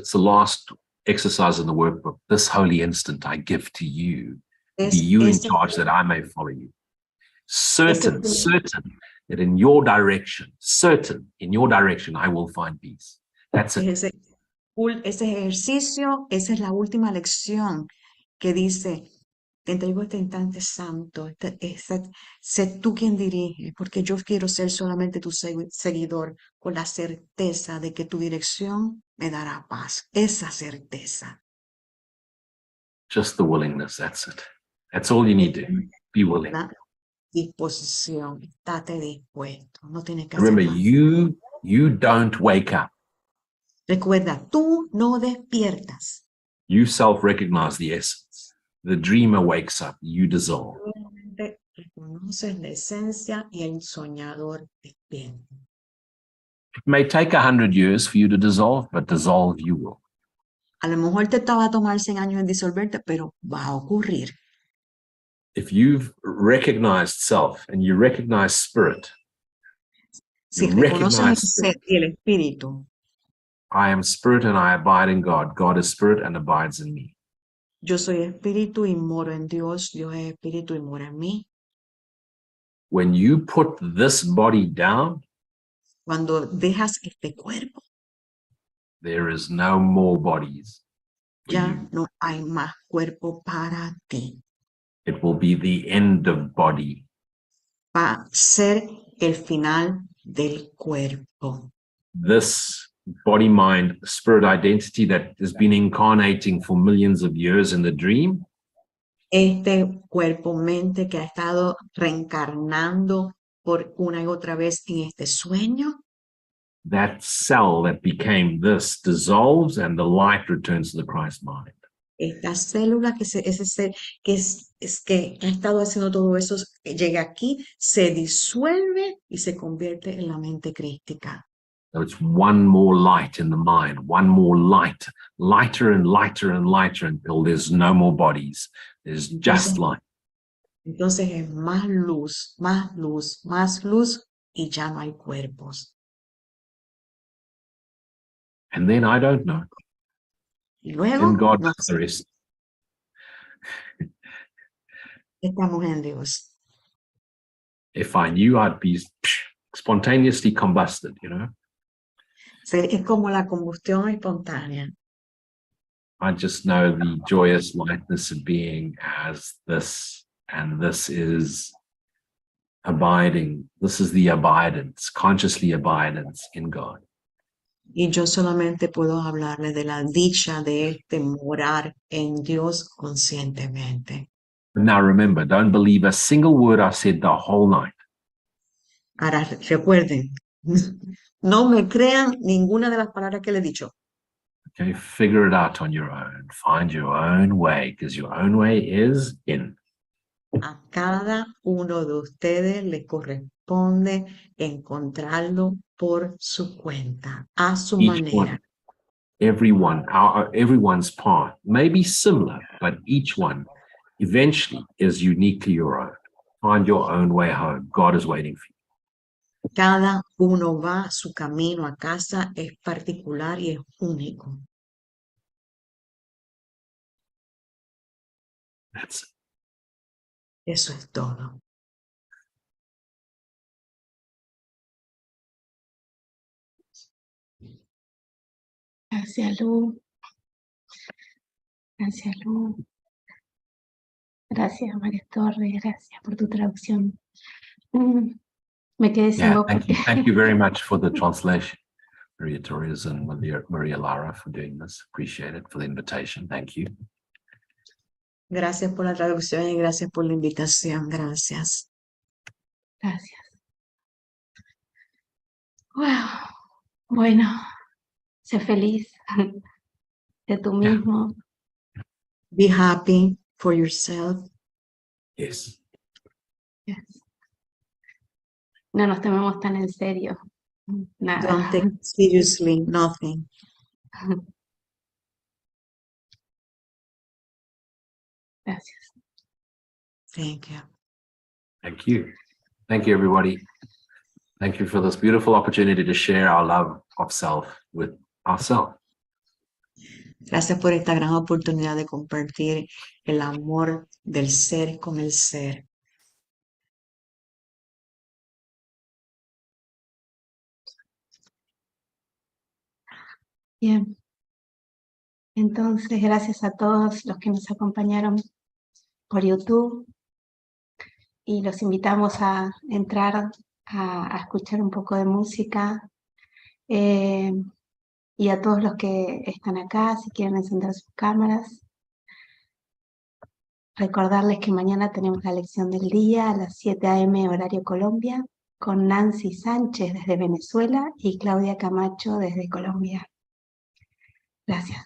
exercise in the workbook. This holy instant I give to you. Be you in charge that I may follow you. Certain that in your direction I will find peace. That's it. Ese ejercicio, esa es la última lección que dice, te entrego este instante santo, sé tú quien dirige, porque yo quiero ser solamente tu seguidor, con la certeza de que tu dirección me dará paz, esa certeza. Just the willingness, that's it. That's all you need to do. Be willing. La disposición, estate dispuesto, no tienes que Remember, hacer nada. you don't wake up. Recuerda, tú no despiertas. You self-recognize the essence. The dreamer wakes up, you dissolve. Solamente reconoces la esencia y el soñador despierta. It may take 100 years for you to dissolve, but dissolve you will. A lo mejor te va a tomar 100 años en disolverte, pero va a ocurrir. If you've recognized self and you recognize spirit, Si you reconoces el recognize ser y el espíritu, I am spirit and I abide in God. God is spirit and abides in me. yo soy espíritu y moro en Dios, Dios es espíritu y mora en mí. When you put this body down, Cuando dejas este cuerpo, there is no more bodies for ya you. no hay más cuerpo para ti. It will be the end of body. Va a ser el final del cuerpo. This body, mind, spirit identity that has been incarnating for millions of years in the dream, Este cuerpo-mente que ha estado reencarnando por una y otra vez en este sueño, that cell that became this dissolves and the light returns to the Christ mind. esta célula ese ser que ha estado haciendo todo eso, llega aquí, se disuelve y se convierte en la mente crística. So it's one more light in the mind, one more light, lighter and lighter and lighter until there's no more bodies. There's just light. Entonces es más luz, más luz, más luz y ya no hay cuerpos. And then I don't know. Y luego Then God no does the rest. estamos en Dios. If I knew, I'd be spontaneously combusted, you know. Es como la combustión espontánea. I just know the joyous lightness of being as this, and this is abiding. This is the abidance, consciously abidance in God. Y yo solamente puedo hablarle de la dicha de morar en Dios conscientemente. But now remember, don't believe a single word I said the whole night. Ahora recuerden, no me crean ninguna de las palabras que le he dicho. Okay, figure it out on your own. Find your own way, because your own way is in. A cada uno de ustedes le corresponde encontrarlo por su cuenta, a su Each manera. one, everyone's path may be similar, but each one eventually is uniquely your own. Find your own way home. God is waiting for you. Cada uno va, su camino a casa es particular y es único. That's it. Eso es todo. Gracias, Lu. Gracias, Lu. Gracias, María Torres. Gracias por tu traducción. Me quedé sin voz. Thank you very much for the translation, Maria Torres and Maria Lara, for doing this. Appreciate it, for the invitation. Thank you. Gracias por la traducción y gracias por la invitación. Gracias. Gracias. Wow. Bueno, sé feliz de tú mismo. Be happy for yourself. Yes. Yes. No nos tomemos tan en serio. Nada. Don't take it seriously, nothing. Gracias. Thank you. Thank you. Thank you, everybody. Thank you for this beautiful opportunity to share our love of self with ourselves. Gracias por esta gran oportunidad de compartir el amor del ser con el ser. Bien. Entonces, gracias a todos los que nos acompañaron por YouTube y los invitamos a entrar a escuchar un poco de música y a todos los que están acá, si quieren encender sus cámaras. Recordarles que mañana tenemos la lección del día a las 7 a.m. horario Colombia con Nancy Sánchez desde Venezuela y Claudia Camacho desde Colombia. Gracias.